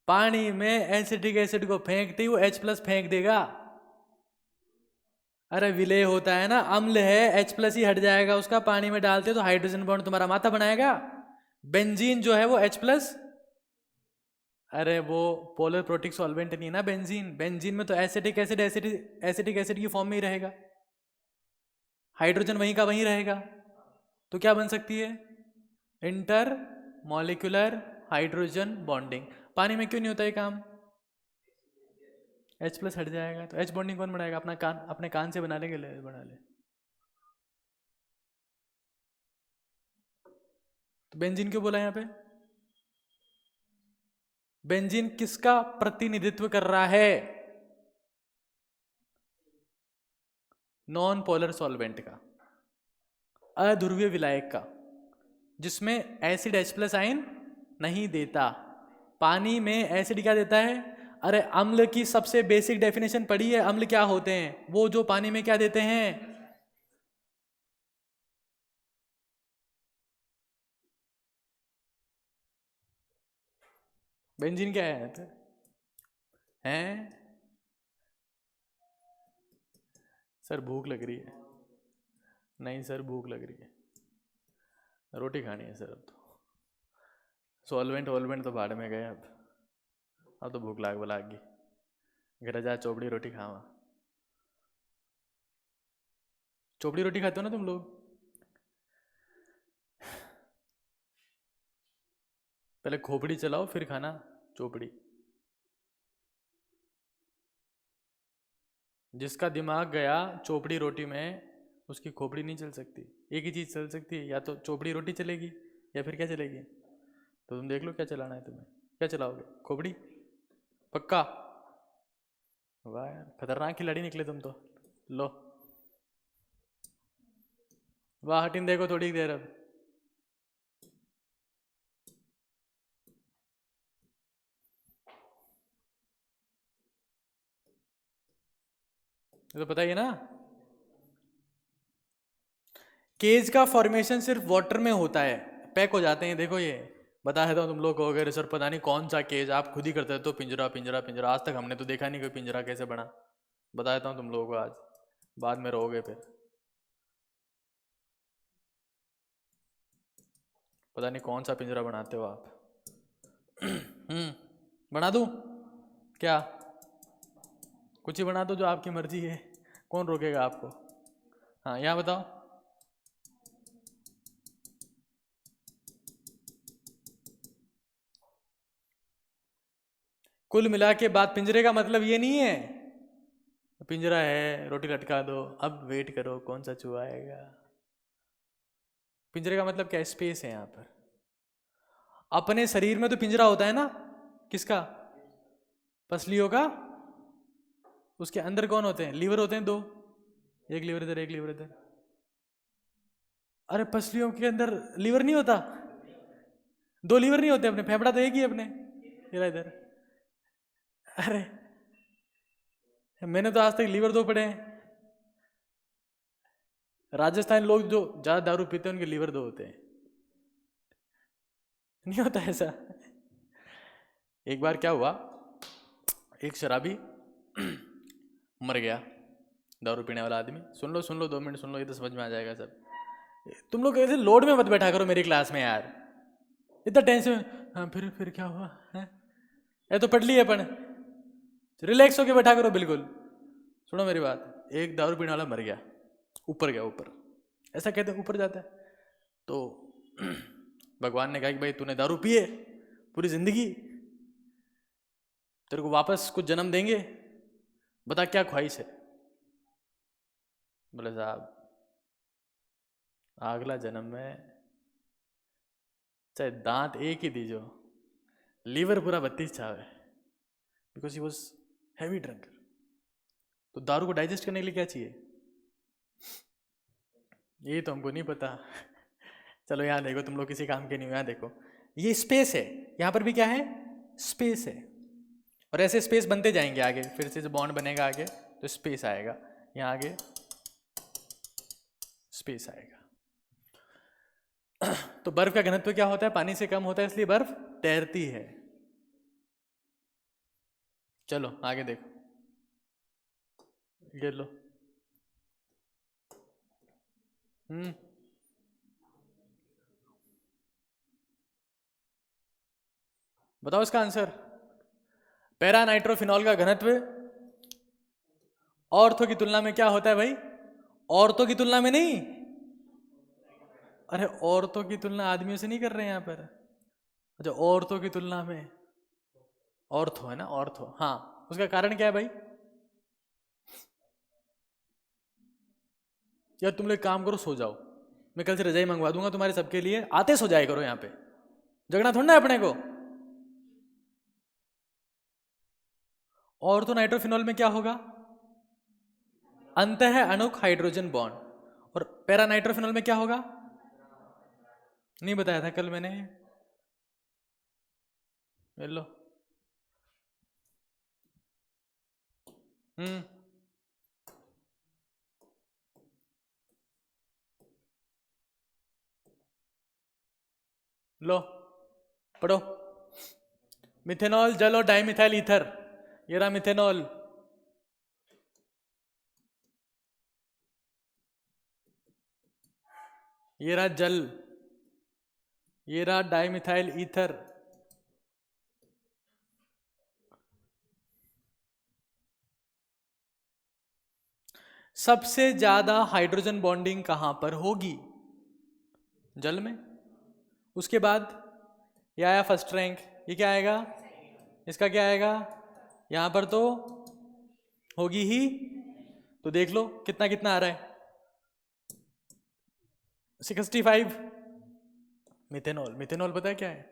पानी में एसिटिक एसिड को फेंकते ही वो H+ फेंक देगा। अरे विलेय होता है ना, अम्ल है, H+ ही हट जाएगा उसका। पानी में डालते तो हाइड्रोजन बॉन्ड तुम्हारा माथा बनाएगा। बेंजीन जो है वो H+। अरे वो पोलर प्रोटिक सॉल्वेंट नहीं है ना बेंजीन। बेंजीन में तो एसिटिक एसिड एसिटिक एसिड की फॉर्म में ही रहेगा, हाइड्रोजन वहीं का वहीं रहेगा। तो क्या बन सकती है? Inter molecular hydrogen bonding. पानी में क्यों नहीं होता है काम? H+ हट जाएगा तो H बॉन्डिंग कौन बनाएगा? अपना कान, अपने कान से बना लेंगे, बना ले। तो बेंजीन क्यों बोला यहाँ पे? बेंजीन किसका प्रतिनिधित्व कर रहा है? नॉन पोलर सॉल्वेंट का, अध्रुवीय विलायक का, जिसमें एसिड H+ आयन नहीं देता। पानी में एसिड क्या देता है? अरे अम्ल की सबसे बेसिक डेफिनेशन पढ़ी है। अम्ल क्या होते हैं? वो जो पानी में क्या देते हैं? बेंजीन क्या है? हैं? सर भूख लग रही है। नहीं सर, भूख लग रही है, रोटी खानी है सर। अब तो सॉल्वेंट वॉल्वेंट तो भाड़ में गए। अब तो भूख लाग गई। घर जा चोपड़ी रोटी खावा। चोपड़ी रोटी खाते हो ना तुम लोग? पहले खोपड़ी चलाओ फिर खाना चोपड़ी। जिसका दिमाग गया चोपड़ी रोटी में, उसकी खोपड़ी नहीं चल सकती। एक ही चीज़ चल सकती है, या तो चोपड़ी रोटी चलेगी या फिर क्या चलेगी। तो तुम देख लो क्या चलाना है तुम्हें। क्या चलाओगे? खोपड़ी? पक्का? वाह यार, खतरनाक खिलाड़ी निकले तुम तो। लो, वाह हटिन देखो थोड़ी देर। अब ये तो पता ही है ना, केज का फॉर्मेशन सिर्फ वाटर में होता है, पैक हो जाते हैं। देखो ये बता देता हूँ, तुम लोग कहोगे सर पता नहीं कौन सा केज, आप खुद ही करते तो पिंजरा पिंजरा पिंजरा। आज तक हमने तो देखा नहीं कोई पिंजरा कैसे बना। बता देता हूँ तुम लोगों को आज, बाद में रहोगे फिर। पता नहीं कौन सा पिंजरा बनाते हो आप। बना दूँ क्या? कुछ ही बना दो, जो आपकी मर्जी है, कौन रोकेगा आपको। हाँ यहाँ बताओ। कुल मिला के बात पिंजरे का मतलब ये नहीं है पिंजरा है रोटी लटका दो, अब वेट करो कौन सा चूहा आएगा। पिंजरे का मतलब क्या? स्पेस है यहाँ पर। अपने शरीर में तो पिंजरा होता है ना, किसका? पसलियों का। उसके अंदर कौन होते हैं? लीवर होते हैं 2, एक लीवर इधर एक लीवर इधर। अरे पसलियों के अंदर लीवर नहीं होता? 2 लीवर नहीं होते अपने? फेफड़ा तो एक ही है अपने, इधर। अरे मैंने तो आज तक लीवर 2 पढ़े हैं। राजस्थानी लोग जो ज्यादा दारू पीते हैं उनके लीवर 2 होते हैं। नहीं होता ऐसा? एक बार क्या हुआ, एक शराबी मर गया, दारू पीने वाला आदमी। सुन लो 2 मिनट सुन लो, ये तो समझ में आ जाएगा सब। तुम लोग ऐसे लोड में मत बैठा करो मेरी क्लास में यार, इतना टेंशन। हाँ फिर क्या हुआ है? ये तो पढ़ ली है अपन, रिलैक्स होके बैठा करो बिल्कुल। सुनो मेरी बात, एक दारू पीने वाला मर गया, ऊपर गया, ऊपर ऐसा कहते हैं ऊपर जाता है। तो भगवान ने कहा कि भाई तूने दारू पिए पूरी जिंदगी, तेरे को वापस कुछ जन्म देंगे, बता क्या ख्वाहिश है? बोले साहब अगला जन्म में चाहे दांत एक ही दीजो, लीवर पूरा 32 छावे, because he was heavy drunker. तो दारू को डाइजेस्ट करने के लिए क्या चाहिए? ये तो हमको नहीं पता। चलो यहाँ देखो, तुम लोग किसी काम के नहीं हो, यहाँ देखो ये स्पेस है, यहाँ पर भी क्या है? स्पेस है। और ऐसे स्पेस बनते जाएंगे आगे, फिर से जो बॉन्ड बनेगा आगे तो स्पेस आएगा, यहाँ आगे स्पेस आएगा। तो बर्फ का घनत्व क्या होता है? पानी से कम होता है, इसलिए बर्फ तैरती है। चलो आगे देखो, ये लो। बताओ इसका आंसर। पैरा नाइट्रोफिनॉल का घनत्व ऑर्थो की तुलना में क्या होता है भाई? औरतों की तुलना में नहीं, अरे औरतों की तुलना आदमियों से नहीं कर रहे हैं यहाँ पर। अच्छा औरतों की तुलना में, ऑर्थो है ना, ऑर्थो। हाँ उसका कारण क्या है भाई? यार तुम लोग काम करो, सो जाओ, मैं कल से रजाई मंगवा दूंगा तुम्हारे सबके लिए, आते सो जाए करो यहाँ पे, जगना थोड़ा ना अपने को। ऑर्थो नाइट्रोफिनॉल में क्या होगा? अंतः अणुक हाइड्रोजन बॉन्ड। और पैरा नाइट्रोफिनॉल में क्या होगा? नहीं बताया था कल मैंने, लो। लो पढ़ो, मिथेनॉल जल और डाइमिथाइल ईथर, ये रहा मिथेनॉल, ये रहा जल, ये रहा डाइमिथाइल ईथर। सबसे ज्यादा हाइड्रोजन बॉन्डिंग कहां पर होगी? जल में। उसके बाद ये आया फर्स्ट रैंक, ये क्या आएगा? इसका क्या आएगा? यहां पर तो होगी ही, तो देख लो कितना कितना आ रहा है, 65। मिथेनॉल, मिथेनॉल पता है क्या है?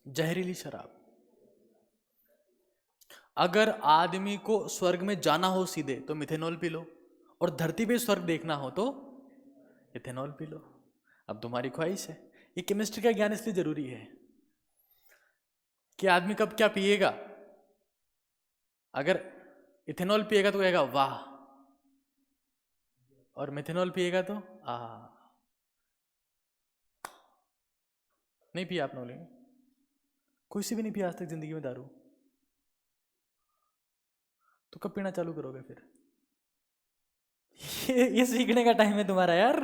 जहरीली शराब। अगर आदमी को स्वर्ग में जाना हो सीधे तो मिथेनॉल पी लो, और धरती पे स्वर्ग देखना हो तो इथेनॉल पी लो। अब तुम्हारी ख्वाहिश है। ये केमिस्ट्री का ज्ञान इसलिए जरूरी है कि आदमी कब क्या पिएगा। अगर इथेनॉल पिएगा तो कहेगा वाह, और मिथेनॉल पिएगा तो नहीं पिया आपने? बोलेंगे कोई सी भी नहीं पिया आज तक जिंदगी में दारू, तो कब पीना चालू करोगे फिर? ये सीखने का टाइम है तुम्हारा यार,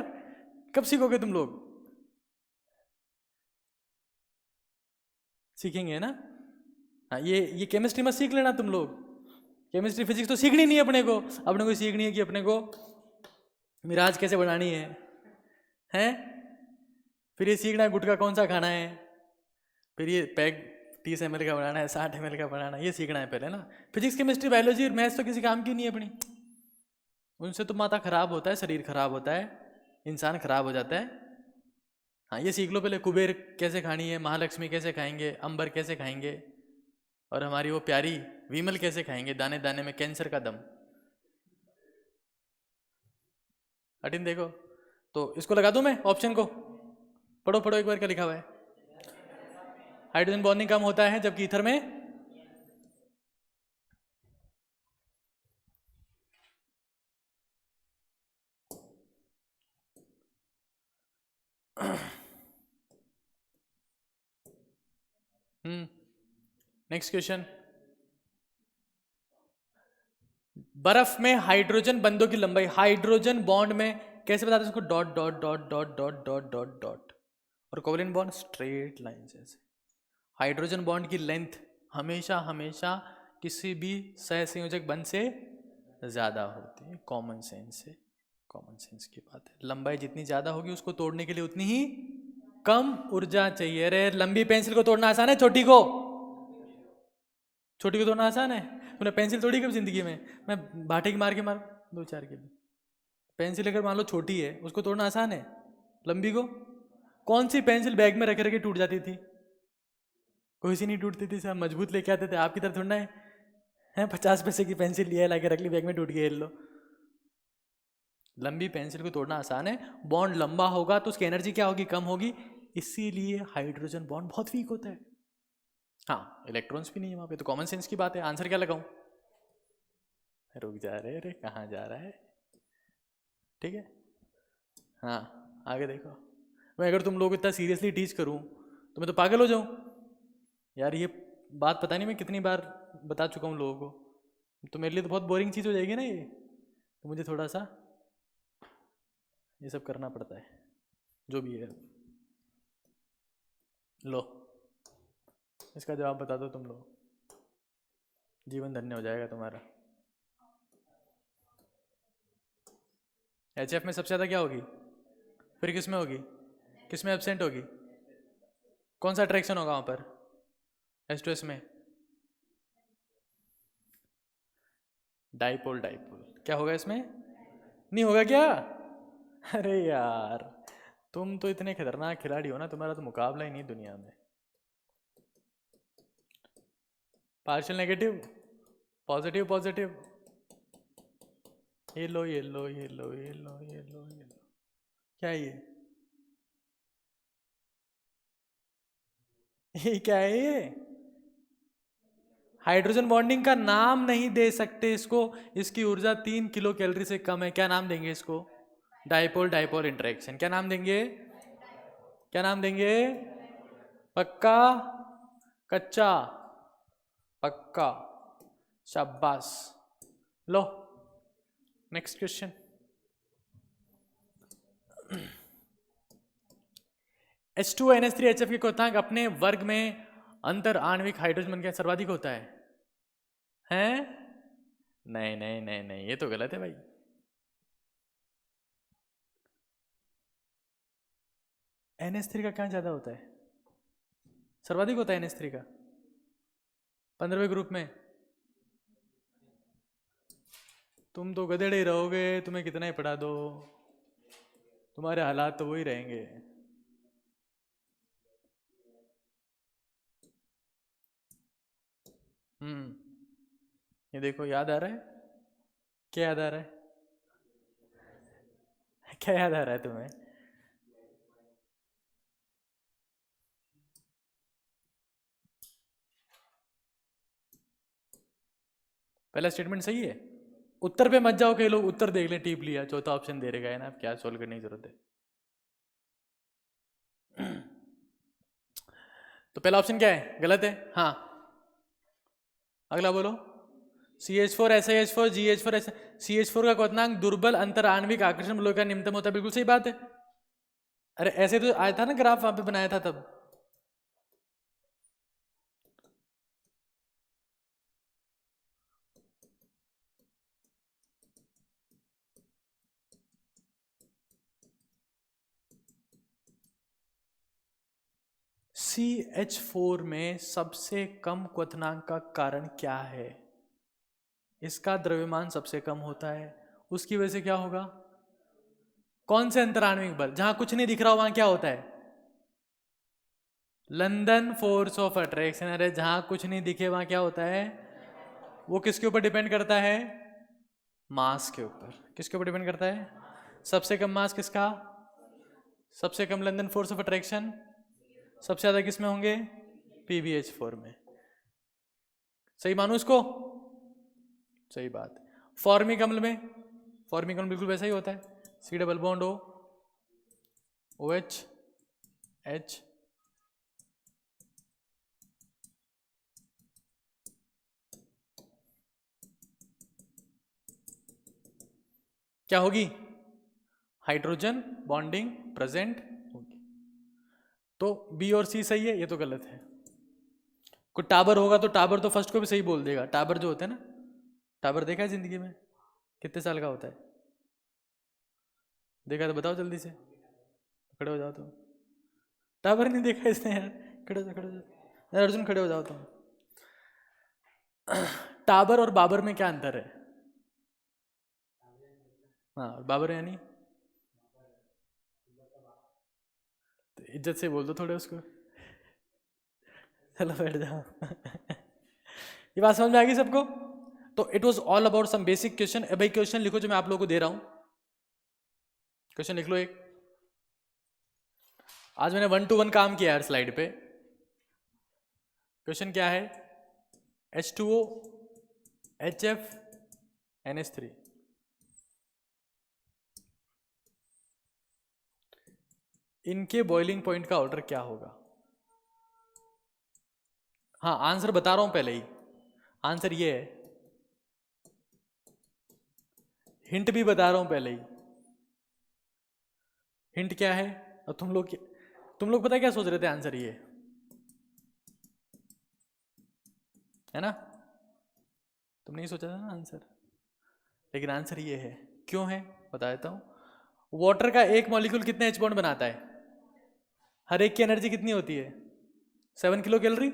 कब सीखोगे तुम लोग? सीखेंगे ना? हाँ ये केमिस्ट्री मत सीख लेना तुम लोग, केमिस्ट्री फिजिक्स तो सीखनी नहीं है अपने को। अपने को सीखनी है कि अपने को मिराज कैसे बनानी है, हैं? फिर ये सीखना है गुटखा कौन सा खाना है, फिर ये पैग 30 ml का बनाना है, 60 ml का बनाना है, ये सीखना है पहले ना। फिजिक्स केमिस्ट्री बायोलॉजी और मैथ्स तो किसी काम की नहीं है अपनी, उनसे तो माथा खराब होता है, शरीर खराब होता है, इंसान खराब हो जाता है। हाँ ये सीख लो पहले, कुबेर कैसे खानी है, महालक्ष्मी कैसे खाएंगे, अंबर कैसे खाएंगे, और हमारी वो प्यारी विमल कैसे खाएंगे, दाने दाने में कैंसर का दम। कठिन देखो, तो इसको लगा दूं मैं ऑप्शन को, पढ़ो पढ़ो एक बार क्या लिखा हुआ है। हाइड्रोजन बॉन्डिंग कम होता है जबकि ईथर में नेक्स्ट क्वेश्चन, बर्फ में हाइड्रोजन बंधों की लंबाई, हाइड्रोजन बॉन्ड में कैसे बताते हैं उसको, dot dot dot dot dot dot dot dot, और कोवलेंट बॉन्ड स्ट्रेट लाइन से। हाइड्रोजन बॉन्ड की लेंथ हमेशा हमेशा किसी भी सहसंयोजक बंध से ज्यादा होती है, कॉमन सेंस से, कॉमन सेंस की बात है। लंबाई जितनी ज्यादा होगी उसको तोड़ने के लिए उतनी ही कम ऊर्जा चाहिए। अरे लंबी पेंसिल को तोड़ना आसान है, छोटी को तोड़ना आसान है? तूने पेंसिल तोड़ी कब जिंदगी में? मैं भाटे की मार के मार दो चार के लिए। पेंसिल अगर मान लो छोटी है उसको तोड़ना आसान है, लंबी को? कौन सी पेंसिल बैग में रखे रखे टूट जाती थी? कोई सी नहीं टूटती थी, सब मजबूत लेके आते थे। आपकी तरह थोड़ा है 50 पैसे की पेंसिल लिया लाके रख ली बैग में, टूट गई, लो। लंबी पेंसिल को तोड़ना आसान है, बॉन्ड लंबा होगा तो उसकी एनर्जी क्या होगी, कम होगी, इसीलिए हाइड्रोजन बॉन्ड बहुत वीक होता है। हाँ इलेक्ट्रॉन्स भी नहीं है वहां पे, तो कॉमन सेंस की बात है। आंसर क्या लगाऊं? रुक जा रहे, अरे कहाँ जा रहा है? ठीक है, हाँ आगे देखो। मैं अगर तुम लोग इतना सीरियसली टीच करूं तो मैं तो पागल हो जाऊं यार। ये बात पता नहीं मैं कितनी बार बता चुका हूँ लोगों को, तो मेरे लिए तो बहुत बोरिंग चीज़ हो जाएगी ना ये, तो मुझे थोड़ा सा ये सब करना पड़ता है, जो भी है। लो इसका जवाब बता दो तुम लोग, जीवन धन्य हो जाएगा तुम्हारा। HF में सबसे ज़्यादा क्या होगी, फिर किस में होगी, किस में एब्सेंट होगी? कौन सा अट्रैक्शन होगा वहाँ पर H2S में? डाइपोल, डाइपोल क्या होगा इसमें? नहीं होगा क्या? अरे यार तुम तो इतने खतरनाक खिलाड़ी हो ना, तुम्हारा तो मुकाबला ही नहीं दुनिया में। पार्शियल नेगेटिव, पॉजिटिव पॉजिटिव, ये लो ये लो ये लो ये लो ये लो ये लो, क्या है ये क्या है ये? हाइड्रोजन बॉन्डिंग का नाम नहीं दे सकते इसको, इसकी ऊर्जा 3 किलो कैलोरी से कम है। क्या नाम देंगे इसको? Dipole dipole interaction. क्या नाम देंगे? क्या नाम देंगे? पक्का, कच्चा, पक्का, शाबाश। लो नेक्स्ट क्वेश्चन, H2NH3HF के क्वथनांक अपने वर्ग में अंतर आणविक हाइड्रोजन बन के सर्वाधिक होता है? हैं? नहीं नहीं नहीं नहीं, ये तो गलत है भाई। NH3 का क्या ज्यादा होता है, सर्वाधिक होता है NH3 का 15वें ग्रुप में? तुम तो गधेड़े ही रहोगे, तुम्हें कितना ही पढ़ा दो, तुम्हारे हालात तो वही रहेंगे। ये देखो याद आ रहा है, क्या याद आ रहा है? क्या याद आ रहा है तुम्हें? पहला स्टेटमेंट सही है, उत्तर पे मत जाओ, कई लोग उत्तर देख लें, टीप लिया, चौथा ऑप्शन दे रहेगा है ना, क्या सोल्व करने की जरूरत है। तो पहला ऑप्शन क्या है, गलत है। हाँ अगला बोलो, CH4 SiH4 GH4 CH4 का क्वथनांक दुर्बल अंतर आणविक आकर्षण बलों का निम्नतम होता है, बिल्कुल सही बात है। अरे ऐसे तो आया था ना ग्राफ, वहां पे बनाया था तब। CH4 में सबसे कम क्वथनांक का कारण क्या है? इसका द्रव्यमान सबसे कम होता है, उसकी वजह से क्या होगा? कौन से अंतराण्विक बल? जहां कुछ नहीं दिख रहा हो वहां क्या होता है? लंदन फोर्स ऑफ अट्रैक्शन, अरे जहां कुछ नहीं दिखे वहां क्या होता है, वो किसके ऊपर डिपेंड करता है, मास के ऊपर। किसके ऊपर डिपेंड करता है, सबसे कम मास किसका, सबसे कम लंदन फोर्स ऑफ अट्रैक्शन, सबसे ज्यादा किसमें होंगे, PbH4 में। सही मानू इसको, सही बात। फॉर्मिक अम्ल में, फॉर्मिक अम्ल बिल्कुल वैसा ही होता है, C double bond O, OH H, क्या होगी, हाइड्रोजन बॉन्डिंग प्रेजेंट होगी। तो B और C सही है, ये तो गलत है। कोई टाबर होगा तो टाबर तो फर्स्ट को भी सही बोल देगा। टाबर जो होता है ना, टाबर देखा है जिंदगी में, कितने साल का होता है, देखा तो बताओ जल्दी से, खड़े हो जाओ तुम। टाबर नहीं देखा इसने यार, खड़े हो जाओ, खड़े हो जाओ यार, अर्जुन खड़े हो जाओ तुम। टाबर और बाबर में क्या अंतर है, हाँ बाबर यानी, तो इज्जत से बोल दो थोड़े उसको। चलो बैठ जाओ। ये बात समझ में आ गई सबको। तो it was all about some basic question. भाई क्वेश्चन लिखो जो मैं आप लोगों को दे रहा हूं, क्वेश्चन लिख लो एक। आज मैंने 1 to 1 काम किया यार स्लाइड पे। क्वेश्चन क्या है, H2O HF NH3, इनके बॉइलिंग पॉइंट का ऑर्डर क्या होगा। हाँ आंसर बता रहा हूं पहले ही, आंसर ये है, हिंट भी बता रहा हूं पहले ही। हिंट क्या है, और तुम लोग पता क्या सोच रहे थे, आंसर ये है ना, तुमने नहीं सोचा था ना आंसर, लेकिन आंसर ये है। क्यों है बता देता हूं। वाटर का एक मॉलिक्यूल कितने H बॉन्ड बनाता है, हर एक की एनर्जी कितनी होती है, 7 किलो कैलोरी।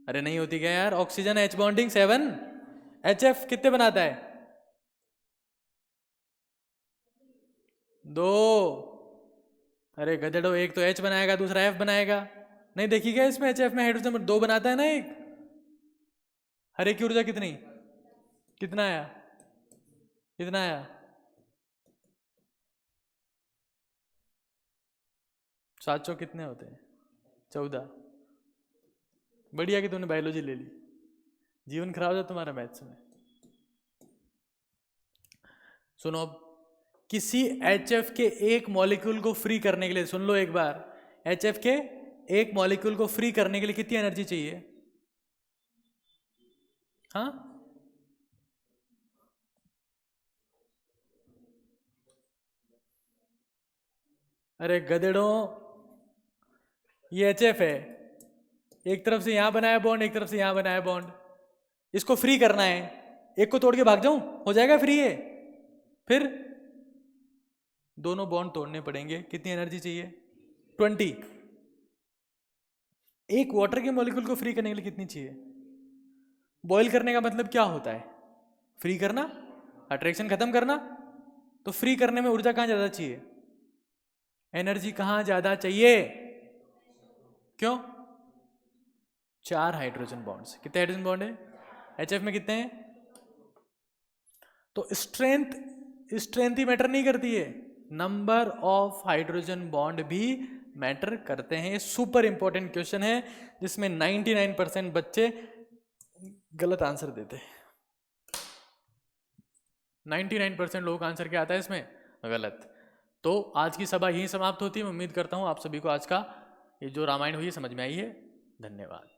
अरे नहीं होती क्या यार, ऑक्सीजन H बॉन्डिंग 7, HF कितने बनाता है, 2। अरे गधेड़ो, एक तो H बनाएगा दूसरा F बनाएगा, नहीं देखी क्या इसमें, HF में हाइड्रोजन 2 बनाता है ना एक। हर एक की ऊर्जा कितनी, कितना आया, कितना आया, 700 कितने होते हैं, 14। बढ़िया कि तुमने बायोलॉजी ले ली, जीवन खराब हो जाए तुम्हारा मैथ्स में। सुनो अब, किसी HF के एक मॉलिक्यूल को फ्री करने के लिए, सुन लो एक बार, HF के एक मॉलिक्यूल को फ्री करने के लिए कितनी एनर्जी चाहिए, हाँ अरे गधेड़ों, ये HF है, एक तरफ से यहां बनाया बॉन्ड, एक तरफ से यहां बनाया बॉन्ड, इसको फ्री करना है, एक को तोड़ के भाग जाऊं, हो जाएगा फ्री है, फिर दोनों बॉन्ड तोड़ने पड़ेंगे, कितनी एनर्जी चाहिए, 20। एक वाटर के मॉलिक्यूल को फ्री करने के लिए कितनी चाहिए। बॉईल करने का मतलब क्या होता है, फ्री करना, अट्रैक्शन खत्म करना। तो फ्री करने में ऊर्जा कहां ज्यादा चाहिए, एनर्जी कहां ज्यादा चाहिए, क्यों, 4 हाइड्रोजन बॉन्ड्स, कितने हाइड्रोजन बॉन्ड है HF में, कितने हैं। तो स्ट्रेंथ ही मैटर नहीं करती है, नंबर ऑफ हाइड्रोजन बॉन्ड भी मैटर करते हैं। सुपर इंपॉर्टेंट क्वेश्चन है जिसमें 99% बच्चे गलत आंसर देते हैं। 99% लोगों का आंसर क्या आता है इसमें, गलत। तो आज की सभा यहीं समाप्त होती है। मैं उम्मीद करता हूं आप सभी को आज का ये जो रामायण हुई समझ में आई है। धन्यवाद।